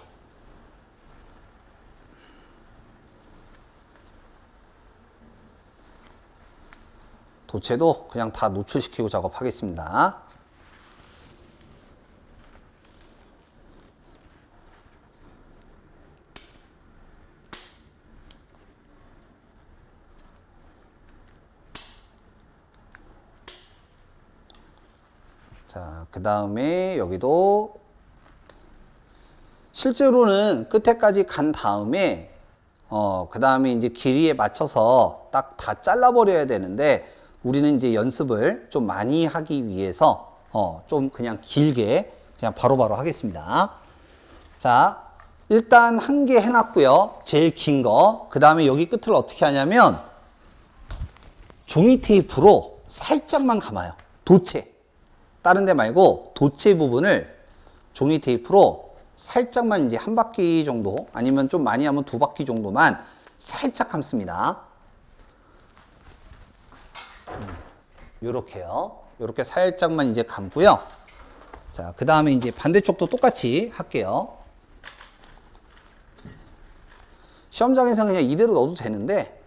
도체도 그냥 다 노출시키고 작업하겠습니다. 자, 그 다음에 여기도 실제로는 끝에까지 간 다음에 그 다음에 이제 길이에 맞춰서 딱 다 잘라버려야 되는데 우리는 이제 연습을 좀 많이 하기 위해서 좀 그냥 길게 그냥 바로바로 하겠습니다. 자, 일단 한 개 해놨고요. 제일 긴 거. 그 다음에 여기 끝을 어떻게 하냐면 종이 테이프로 살짝만 감아요. 도체. 다른 데 말고 도체 부분을 종이 테이프로 살짝만 이제 한 바퀴 정도 아니면 좀 많이 하면 두 바퀴 정도만 살짝 감습니다. 요렇게요. 요렇게 살짝만 이제 감고요. 자, 그 다음에 이제 반대쪽도 똑같이 할게요. 시험장에서 그냥 이대로 넣어도 되는데,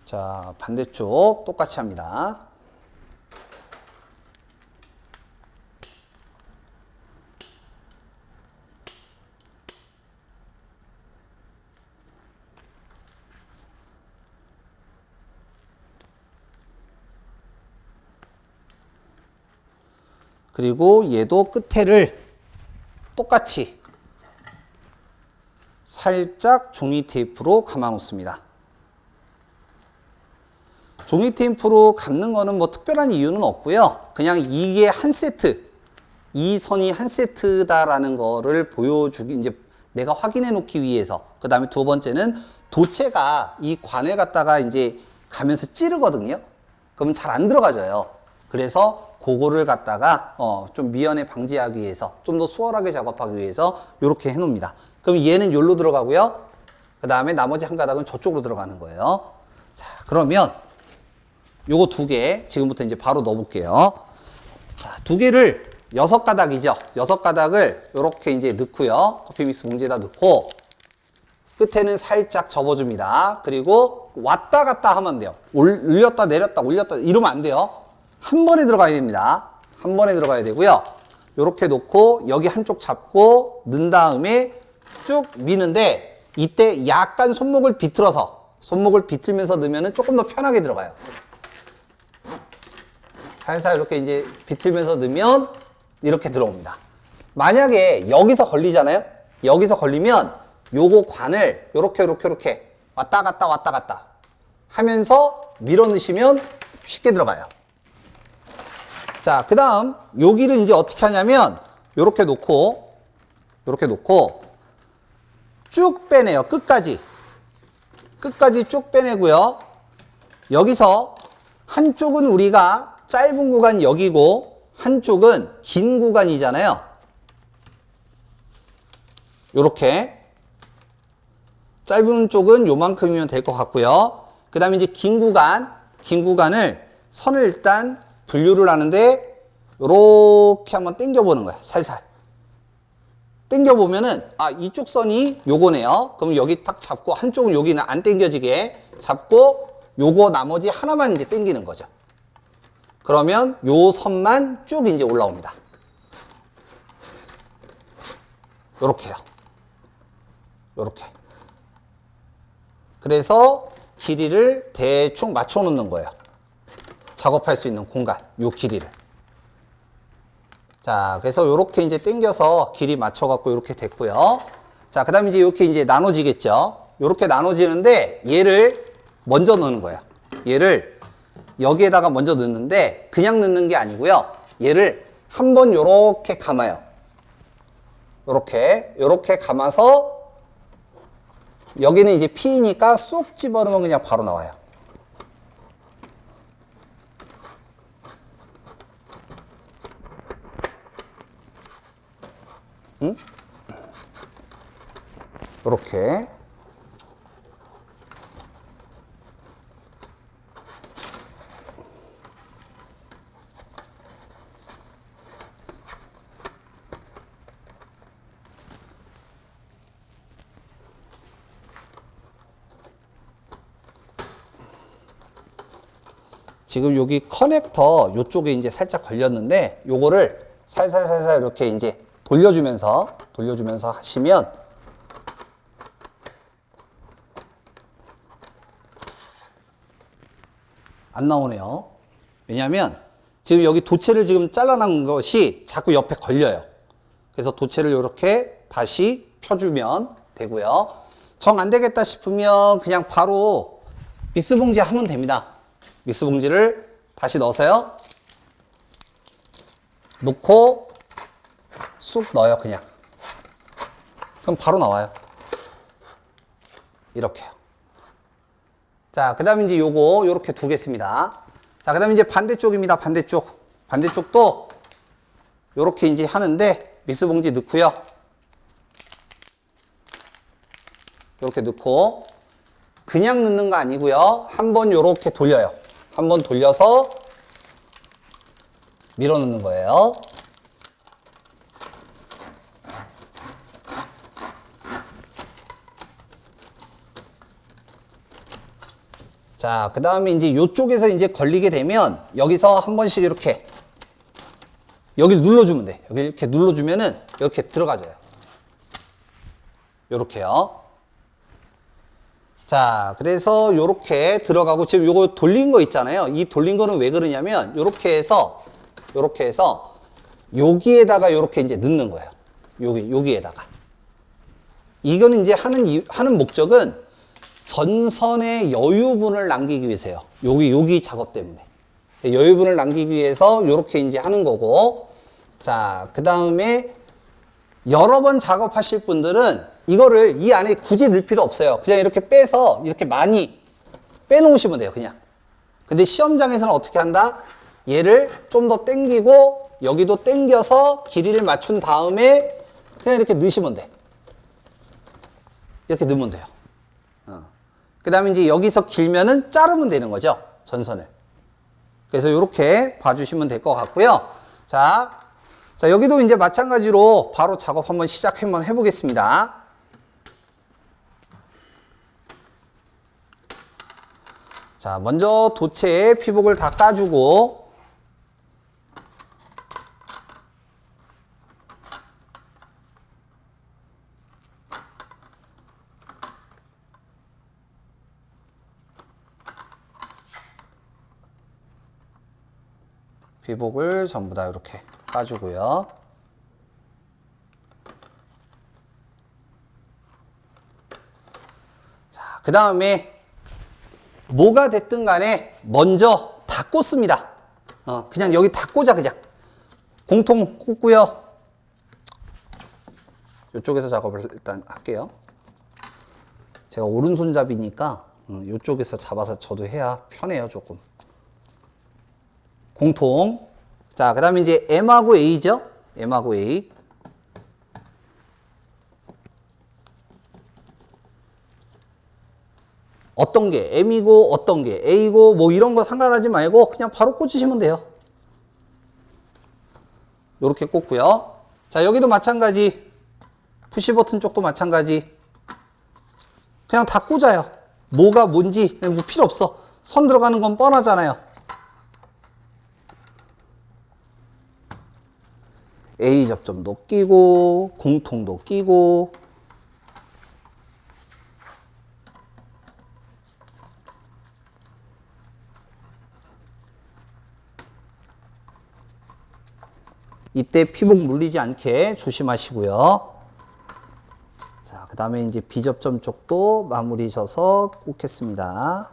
자, 반대쪽 똑같이 합니다. 그리고 얘도 끝에를 똑같이 살짝 종이 테이프로 감아 놓습니다. 종이 테이프로 감는 거는 뭐 특별한 이유는 없고요. 그냥 이게 한 세트, 이 선이 한 세트다라는 거를 보여주기, 이제 내가 확인해 놓기 위해서. 그 다음에 두 번째는 도체가 이 관을 갖다가 이제 가면서 찌르거든요. 그러면 잘 안 들어가져요. 그래서 그거를 갖다가 좀 미연에 방지하기 위해서 좀 더 수월하게 작업하기 위해서 이렇게 해 놓습니다. 그럼 얘는 여기로 들어가고요. 그 다음에 나머지 한 가닥은 저쪽으로 들어가는 거예요. 자, 그러면 요거 두 개 지금부터 이제 바로 넣어 볼게요. 자, 두 개를 6가닥이죠. 6가닥을 이렇게 이제 넣고요. 커피 믹스 봉지에다 넣고 끝에는 살짝 접어줍니다. 그리고 왔다 갔다 하면 돼요. 올렸다 내렸다 올렸다 이러면 안 돼요. 한 번에 들어가야 됩니다. 한 번에 들어가야 되고요. 이렇게 놓고 여기 한쪽 잡고 넣은 다음에 쭉 미는데 이때 약간 손목을 비틀면서 넣으면 조금 더 편하게 들어가요. 살살 이렇게 이제 비틀면서 넣으면 이렇게 들어옵니다. 만약에 여기서 걸리잖아요. 여기서 걸리면 요거 관을 요렇게 왔다 갔다 하면서 밀어 넣으시면 쉽게 들어가요. 자, 그 다음 여기를 이제 어떻게 하냐면 요렇게 놓고 쭉 빼내요. 끝까지 쭉 빼내고요. 여기서 한쪽은 우리가 짧은 구간 여기고 한쪽은 긴 구간이잖아요. 요렇게 짧은 쪽은 요만큼이면 될 것 같고요. 그 다음에 이제 긴 구간을 선을 일단 분류를 하는데 요렇게 한번 당겨 보는 거야. 살살 당겨 보면은 이쪽 선이 요거네요. 그럼 여기 딱 잡고 한쪽은 여기는 안 당겨지게 잡고 요거 나머지 하나만 이제 당기는 거죠. 그러면 요 선만 쭉 이제 올라옵니다. 요렇게요. 요렇게. 그래서 길이를 대충 맞춰 놓는 거예요. 작업할 수 있는 공간, 요 길이를. 자, 그래서 요렇게 이제 당겨서 길이 맞춰갖고 요렇게 됐고요. 자, 그 다음에 이제 이렇게 이제 나눠지겠죠. 요렇게 나눠지는데 얘를 먼저 넣는 거예요. 얘를 여기에다가 먼저 넣는데 그냥 넣는 게 아니고요. 얘를 한번 요렇게 감아요. 요렇게 감아서 여기는 이제 P니까 쏙 집어넣으면 그냥 바로 나와요. 응? 요렇게. 지금 여기 커넥터 요쪽에 이제 살짝 걸렸는데 요거를 살살살살 이렇게 이제 돌려주면서 하시면 안 나오네요. 왜냐면 지금 여기 도체를 지금 잘라난 것이 자꾸 옆에 걸려요. 그래서 도체를 이렇게 다시 펴주면 되고요. 정 안 되겠다 싶으면 그냥 바로 믹스 봉지 하면 됩니다. 믹스 봉지를 다시 넣어서요. 놓고 쑥 넣어요, 그냥. 그럼 바로 나와요. 이렇게요. 자, 그 다음에 이제 요렇게 두겠습니다. 자, 그 다음에 이제 반대쪽입니다, 반대쪽. 반대쪽도 요렇게 이제 하는데, 믹스 봉지 넣고요. 요렇게 넣고, 그냥 넣는 거 아니고요. 한번 요렇게 돌려요. 한번 돌려서 밀어 넣는 거예요. 자, 그 다음에 이제 요쪽에서 이제 걸리게 되면 여기서 한 번씩 이렇게 여기를 눌러주면 돼. 여기 이렇게 눌러주면은 이렇게 들어가져요. 요렇게요. 자, 그래서 요렇게 들어가고 지금 요거 돌린 거 있잖아요. 이 돌린 거는 왜 그러냐면 요렇게 해서 여기에다가 요렇게 이제 넣는 거예요. 여기에다가. 이거는 이제 하는 목적은 전선의 여유분을 남기기 위해서요. 여기 작업 때문에. 여유분을 남기기 위해서 요렇게 이제 하는 거고. 자, 그 다음에 여러 번 작업하실 분들은 이거를 이 안에 굳이 넣을 필요 없어요. 그냥 이렇게 빼서 이렇게 많이 빼놓으시면 돼요, 그냥. 근데 시험장에서는 어떻게 한다? 얘를 좀 더 당기고 여기도 당겨서 길이를 맞춘 다음에 그냥 이렇게 넣으시면 돼. 이렇게 넣으면 돼요. 그 다음에 이제 여기서 길면은 자르면 되는 거죠, 전선을. 그래서 이렇게 봐주시면 될 것 같고요. 자, 여기도 이제 마찬가지로 바로 작업 한번 한번 해보겠습니다. 자, 먼저 도체에 피복을 다 까주고, 피복을 전부 다 이렇게 까주고요. 자, 그 다음에 뭐가 됐든 간에 먼저 다 꽂습니다. 그냥 여기 다 꽂아, 그냥. 공통 꽂고요. 이쪽에서 작업을 일단 할게요. 제가 오른손잡이니까 이쪽에서 잡아서 저도 해야 편해요, 조금. 공통. 자, 그 다음에 이제 M하고 A죠? M하고 A. 어떤 게 M이고 어떤 게 A고 뭐 이런 거 상관하지 말고 그냥 바로 꽂으시면 돼요. 요렇게 꽂고요. 자, 여기도 마찬가지. 푸시 버튼 쪽도 마찬가지. 그냥 다 꽂아요. 뭐가 뭔지 뭐 필요 없어. 선 들어가는 건 뻔하잖아요. A 접점도 끼고 공통도 끼고 이때 피복 물리지 않게 조심하시고요. 자, 그 다음에 이제 B 접점 쪽도 마무리 져서 꽂겠습니다.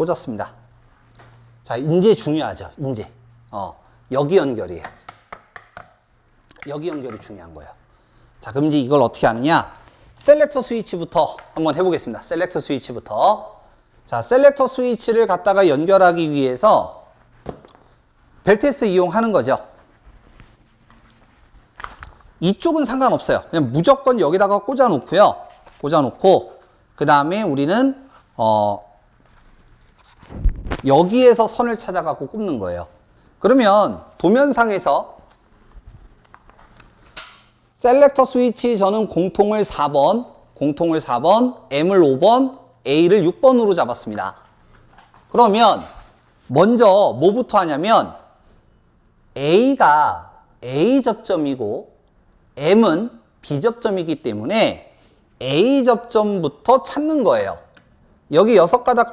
꽂았습니다. 자, 이제 중요하죠. 이제. 여기 연결이에요. 여기 연결이 중요한 거예요. 자, 그럼 이제 이걸 어떻게 하느냐? 셀렉터 스위치부터 한번 해보겠습니다. 셀렉터 스위치부터. 자, 셀렉터 스위치를 갖다가 연결하기 위해서 벨 테스트 이용하는 거죠. 이쪽은 상관없어요. 그냥 무조건 여기다가 꽂아 놓고요. 꽂아 놓고, 그 다음에 우리는, 여기에서 선을 찾아가고 꼽는 거예요. 그러면 도면상에서 셀렉터 스위치 저는 공통을 4번, M을 5번, A를 6번으로 잡았습니다. 그러면 먼저 뭐부터 하냐면 A가 A 접점이고 M은 B 접점이기 때문에 A 접점부터 찾는 거예요. 여기 6가닥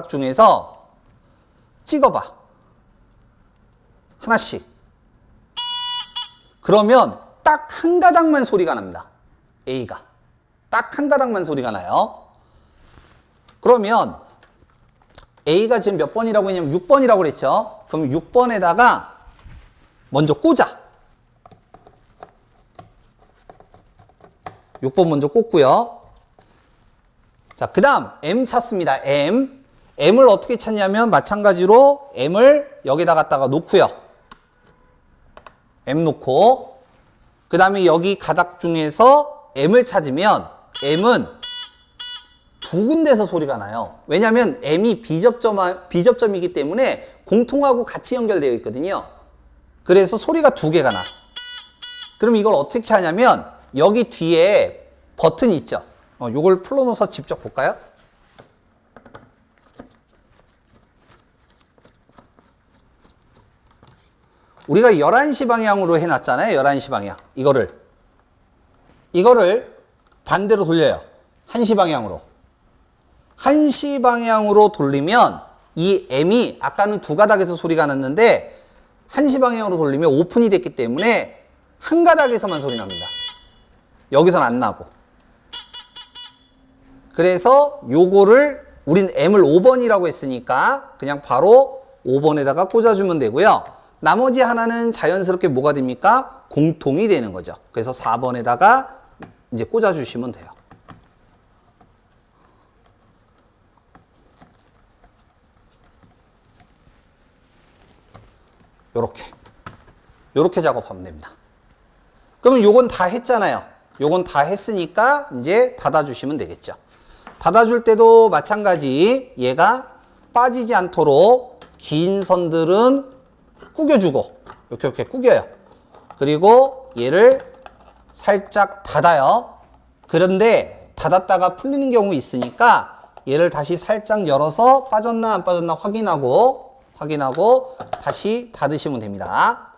중에서 찍어봐. 하나씩. 그러면 딱 한 가닥만 소리가 납니다. A가. 딱 한 가닥만 소리가 나요. 그러면 A가 지금 몇 번이라고 했냐면 6번이라고 그랬죠. 그럼 6번에다가 먼저 꽂아. 6번 먼저 꽂고요. 자, 그 다음 M 찾습니다. M을 어떻게 찾냐면 마찬가지로 M을 여기다 갖다가 놓고요. M 놓고, 그 다음에 여기 가닥 중에서 M을 찾으면 M은 두 군데서 소리가 나요. 왜냐하면 M이 B접점이기 때문에 공통하고 같이 연결되어 있거든요. 그래서 소리가 두 개가 나. 그럼 이걸 어떻게 하냐면 여기 뒤에 버튼이 있죠. 요걸 풀어놓아서 직접 볼까요? 우리가 11시 방향으로 해놨잖아요. 11시 방향. 이거를 반대로 돌려요. 1시 방향으로. 1시 방향으로 돌리면 이 M이 아까는 두 가닥에서 소리가 났는데 1시 방향으로 돌리면 오픈이 됐기 때문에 한 가닥에서만 소리 납니다. 여기서는 안 나고. 그래서 요거를 우린 M을 5번이라고 했으니까 그냥 바로 5번에다가 꽂아주면 되고요. 나머지 하나는 자연스럽게 뭐가 됩니까? 공통이 되는 거죠. 그래서 4번에다가 이제 꽂아주시면 돼요. 요렇게 작업하면 됩니다. 그러면 요건 다 했잖아요. 요건 다 했으니까 이제 닫아주시면 되겠죠. 닫아줄 때도 마찬가지 얘가 빠지지 않도록 긴 선들은 구겨주고 이렇게 구겨요. 그리고 얘를 살짝 닫아요. 그런데 닫았다가 풀리는 경우 있으니까 얘를 다시 살짝 열어서 빠졌나 안 빠졌나 확인하고 다시 닫으시면 됩니다.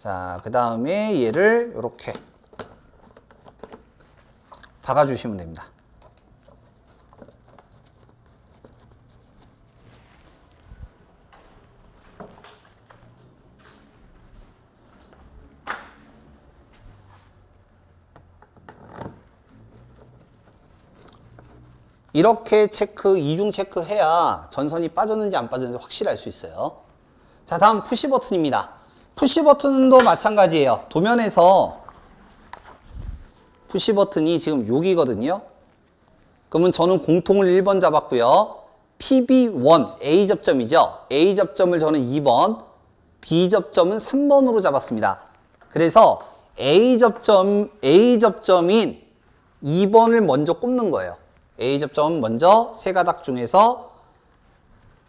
자, 그 다음에 얘를 이렇게 박아주시면 됩니다. 이렇게 이중 체크해야 전선이 빠졌는지 안 빠졌는지 확실히 알 수 있어요. 자, 다음 푸시 버튼입니다. 푸시 버튼도 마찬가지예요. 도면에서 푸시 버튼이 지금 여기거든요. 그러면 저는 공통을 1번 잡았고요. PB1, A 접점이죠. A 접점을 저는 2번, B 접점은 3번으로 잡았습니다. 그래서 A 접점인 2번을 먼저 꼽는 거예요. A 접점 먼저 세 가닥 중에서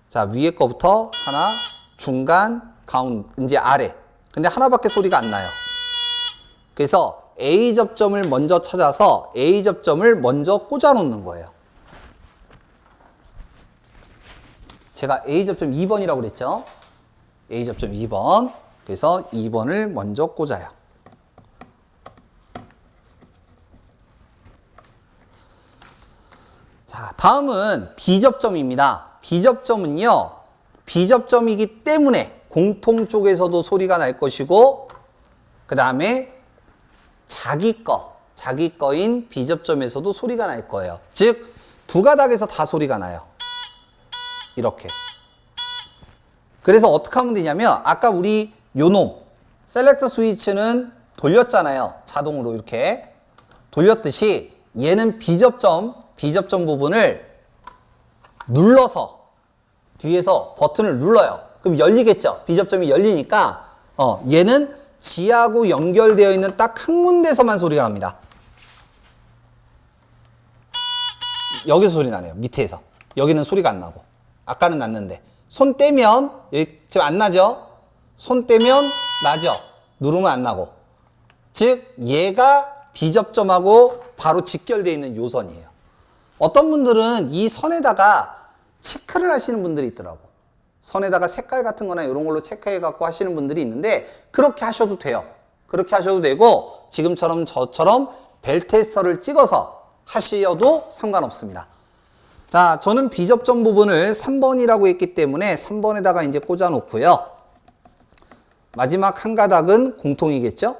자, 위에 거부터 하나, 중간, 가운데, 이제 아래. 근데 하나밖에 소리가 안 나요. 그래서 A 접점을 먼저 찾아서 A 접점을 먼저 꽂아 놓는 거예요. 제가 A 접점 2번이라고 그랬죠? A 접점 2번. 그래서 2번을 먼저 꽂아요. 자, 다음은 B접점입니다. B접점은요, B접점이기 때문에 공통 쪽에서도 소리가 날 것이고, 그 다음에 자기 거인 B접점에서도 소리가 날 거예요. 즉, 두 가닥에서 다 소리가 나요. 이렇게. 그래서 어떻게 하면 되냐면 아까 우리 요놈 셀렉터 스위치는 돌렸잖아요. 자동으로 이렇게 돌렸듯이 얘는 비접점 부분을 눌러서 뒤에서 버튼을 눌러요. 그럼 열리겠죠. 비접점이 열리니까 얘는 지하고 연결되어 있는 딱 한 군데서만 소리가 납니다. 여기서 소리 나네요. 밑에서. 여기는 소리가 안 나고. 아까는 났는데. 손 떼면 여기 지금 안 나죠? 손 떼면 나죠? 누르면 안 나고. 즉 얘가 비접점하고 바로 직결되어 있는 요선이에요. 어떤 분들은 이 선에다가 체크를 하시는 분들이 있더라고. 선에다가 색깔 같은 거나 이런 걸로 체크해 갖고 하시는 분들이 있는데 그렇게 하셔도 돼요. 그렇게 하셔도 되고 지금처럼 저처럼 벨 테스터를 찍어서 하셔도 상관없습니다. 자, 저는 비접점 부분을 3번이라고 했기 때문에 3번에다가 이제 꽂아 놓고요. 마지막 한 가닥은 공통이겠죠?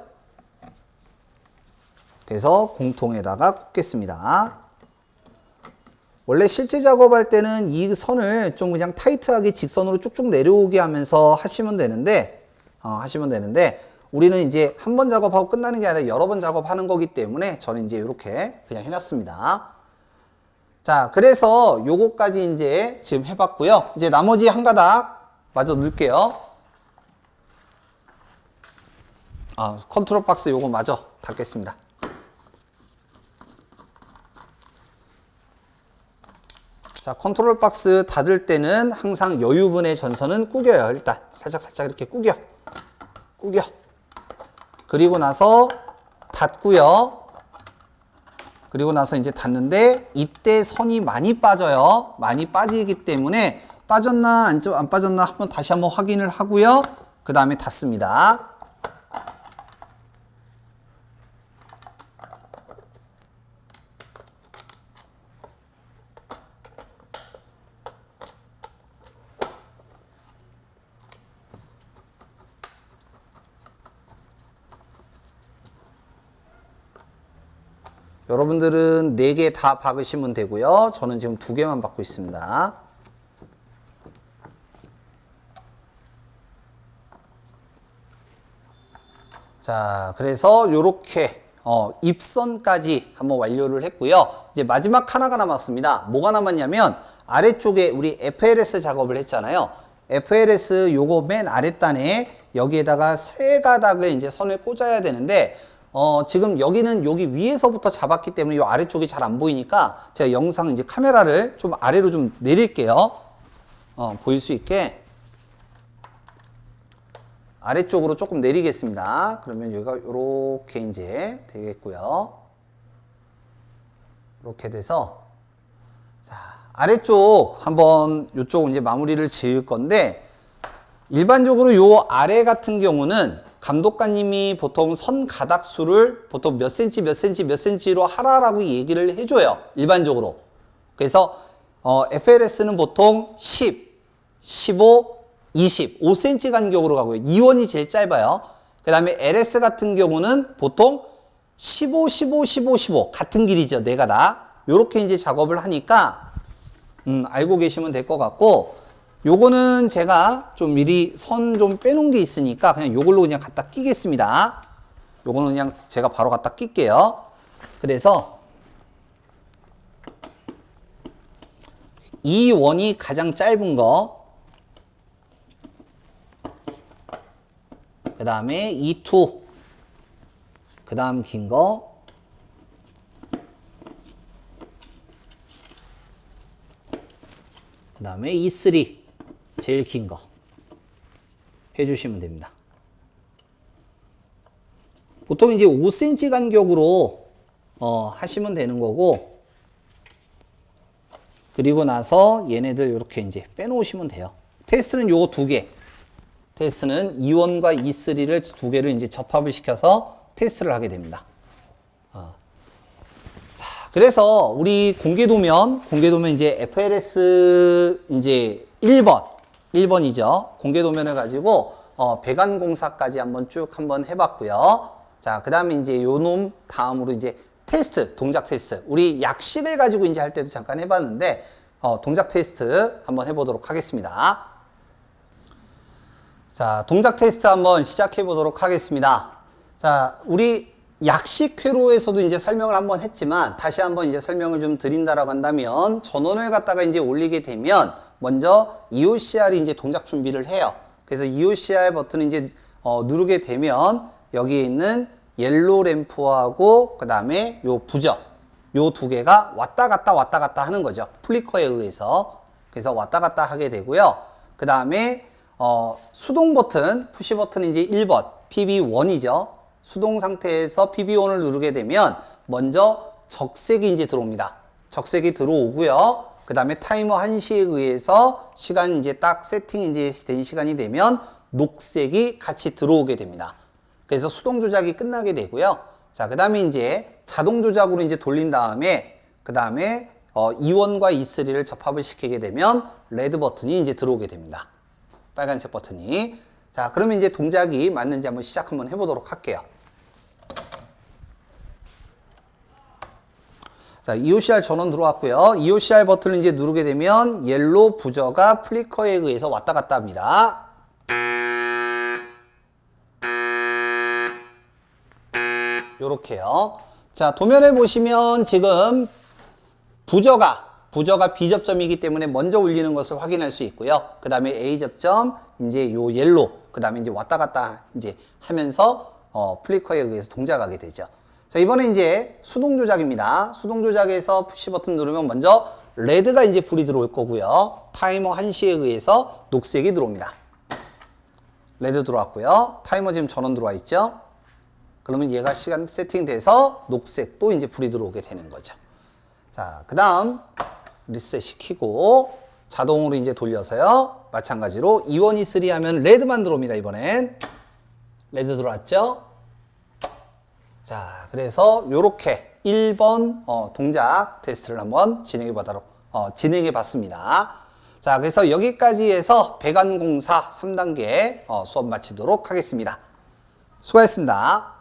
그래서 공통에다가 꽂겠습니다. 원래 실제 작업할 때는 이 선을 좀 그냥 타이트하게 직선으로 쭉쭉 내려오게 하면서 하시면 되는데, 우리는 이제 한 번 작업하고 끝나는 게 아니라 여러 번 작업하는 거기 때문에 저는 이제 이렇게 그냥 해놨습니다. 자, 그래서 요거까지 이제 지금 해봤고요. 이제 나머지 한 가닥 마저 넣을게요. 컨트롤 박스 요거 마저 닫겠습니다. 자, 컨트롤 박스 닫을 때는 항상 여유분의 전선은 구겨요. 일단 살짝 이렇게 구겨. 그리고 나서 닫고요. 그리고 나서 이제 닫는데 이때 선이 많이 빠져요. 많이 빠지기 때문에 빠졌나 안 빠졌나 다시 한번 확인을 하고요. 그 다음에 닫습니다. 여러분들은 4개 다 박으시면 되고요. 저는 지금 2개만 박고 있습니다. 자, 그래서 요렇게 입선까지 한번 완료를 했고요. 이제 마지막 하나가 남았습니다. 뭐가 남았냐면 아래쪽에 우리 FLS 작업을 했잖아요. FLS 요거 맨 아랫단에 여기에다가 3가닥을 이제 선을 꽂아야 되는데 지금 여기는 여기 위에서부터 잡았기 때문에 이 아래쪽이 잘 안 보이니까 제가 영상 이제 카메라를 좀 아래로 좀 내릴게요. 보일 수 있게 아래쪽으로 조금 내리겠습니다. 그러면 여기가 이렇게 이제 되겠고요. 이렇게 돼서 자, 아래쪽 한번 이쪽 이제 마무리를 지을 건데 일반적으로 요 아래 같은 경우는 감독관님이 보통 선 가닥수를 보통 몇 센치로 하라라고 얘기를 해줘요. 일반적으로. 그래서 FLS는 보통 10, 15, 20, 5cm 간격으로 가고요. 2원이 제일 짧아요. 그 다음에 LS 같은 경우는 보통 15, 15, 15, 15 같은 길이죠. 4가닥. 요렇게 이제 작업을 하니까 알고 계시면 될 것 같고 요거는 제가 좀 미리 선 좀 빼놓은 게 있으니까 그냥 요걸로 그냥 갖다 끼겠습니다. 요거는 그냥 제가 바로 갖다 낄게요. 그래서 이 원이 가장 짧은 거, 그 다음에 이 투, 그 다음 긴 거, 그 다음에 이 쓰리, 제일 긴 거 해주시면 됩니다. 보통 이제 5cm 간격으로 하시면 되는 거고, 그리고 나서 얘네들 이렇게 이제 빼놓으시면 돼요. 테스트는 요거 2개. 테스트는 E1과 E3를 2개를 이제 접합을 시켜서 테스트를 하게 됩니다. 자, 그래서 우리 공개도면 이제 FLS 이제 1번이죠. 공개도면을 가지고 배관 공사까지 한번 쭉 해봤고요. 자, 그 다음에 이제 요 놈 다음으로 이제 테스트, 동작 테스트. 우리 약식을 가지고 이제 할 때도 잠깐 해봤는데, 동작 테스트 한번 해보도록 하겠습니다. 자, 동작 테스트 한번 시작해 보도록 하겠습니다. 자, 우리 약식 회로에서도 이제 설명을 한번 했지만 다시 한번 이제 설명을 좀 드린다라고 한다면 전원을 갖다가 이제 올리게 되면 먼저 EOCR이 이제 동작 준비를 해요. 그래서 EOCR 버튼을 이제 누르게 되면 여기에 있는 옐로우 램프하고 그 다음에 요 부저 요 두 개가 왔다 갔다 하는 거죠. 플리커에 의해서. 그래서 왔다 갔다 하게 되고요. 그 다음에 수동 버튼, 푸시 버튼 이제 1번 PB1이죠. 수동 상태에서 PB1을 누르게 되면 먼저 적색이 이제 들어옵니다. 적색이 들어오고요. 그 다음에 타이머 1시에 의해서 시간이 이제 딱 세팅이 이제 된 시간이 되면 녹색이 같이 들어오게 됩니다. 그래서 수동 조작이 끝나게 되고요. 자, 그 다음에 이제 자동 조작으로 이제 돌린 다음에 그 다음에 E1과 E3를 접합을 시키게 되면 레드 버튼이 이제 들어오게 됩니다. 빨간색 버튼이. 자, 그러면 이제 동작이 맞는지 한번 시작 한번 해보도록 할게요. 자, EOCR 전원 들어왔고요. EOCR 버튼을 이제 누르게 되면 옐로우 부저가 플리커에 의해서 왔다 갔다 합니다. 요렇게요. 자, 도면에 보시면 지금 부저가 B접점이기 때문에 먼저 울리는 것을 확인할 수 있고요. 그 다음에 A접점, 이제 요 옐로우, 그 다음에 이제 왔다 갔다 이제 하면서 플리커에 의해서 동작하게 되죠. 자, 이번에 이제 수동 조작입니다. 수동 조작에서 푸시 버튼 누르면 먼저 레드가 이제 불이 들어올 거고요. 타이머 1시에 의해서 녹색이 들어옵니다. 레드 들어왔고요. 타이머 지금 전원 들어와 있죠. 그러면 얘가 시간 세팅돼서 녹색 또 이제 불이 들어오게 되는 거죠. 자, 그 다음 리셋 시키고 자동으로 이제 돌려서요. 마찬가지로 E1, E3 하면 레드만 들어옵니다. 이번엔 레드 들어왔죠. 자, 그래서 요렇게 1번 동작 테스트를 한번 진행해 봤습니다. 자, 그래서 여기까지 해서 배관공사 3단계 수업 마치도록 하겠습니다. 수고하셨습니다.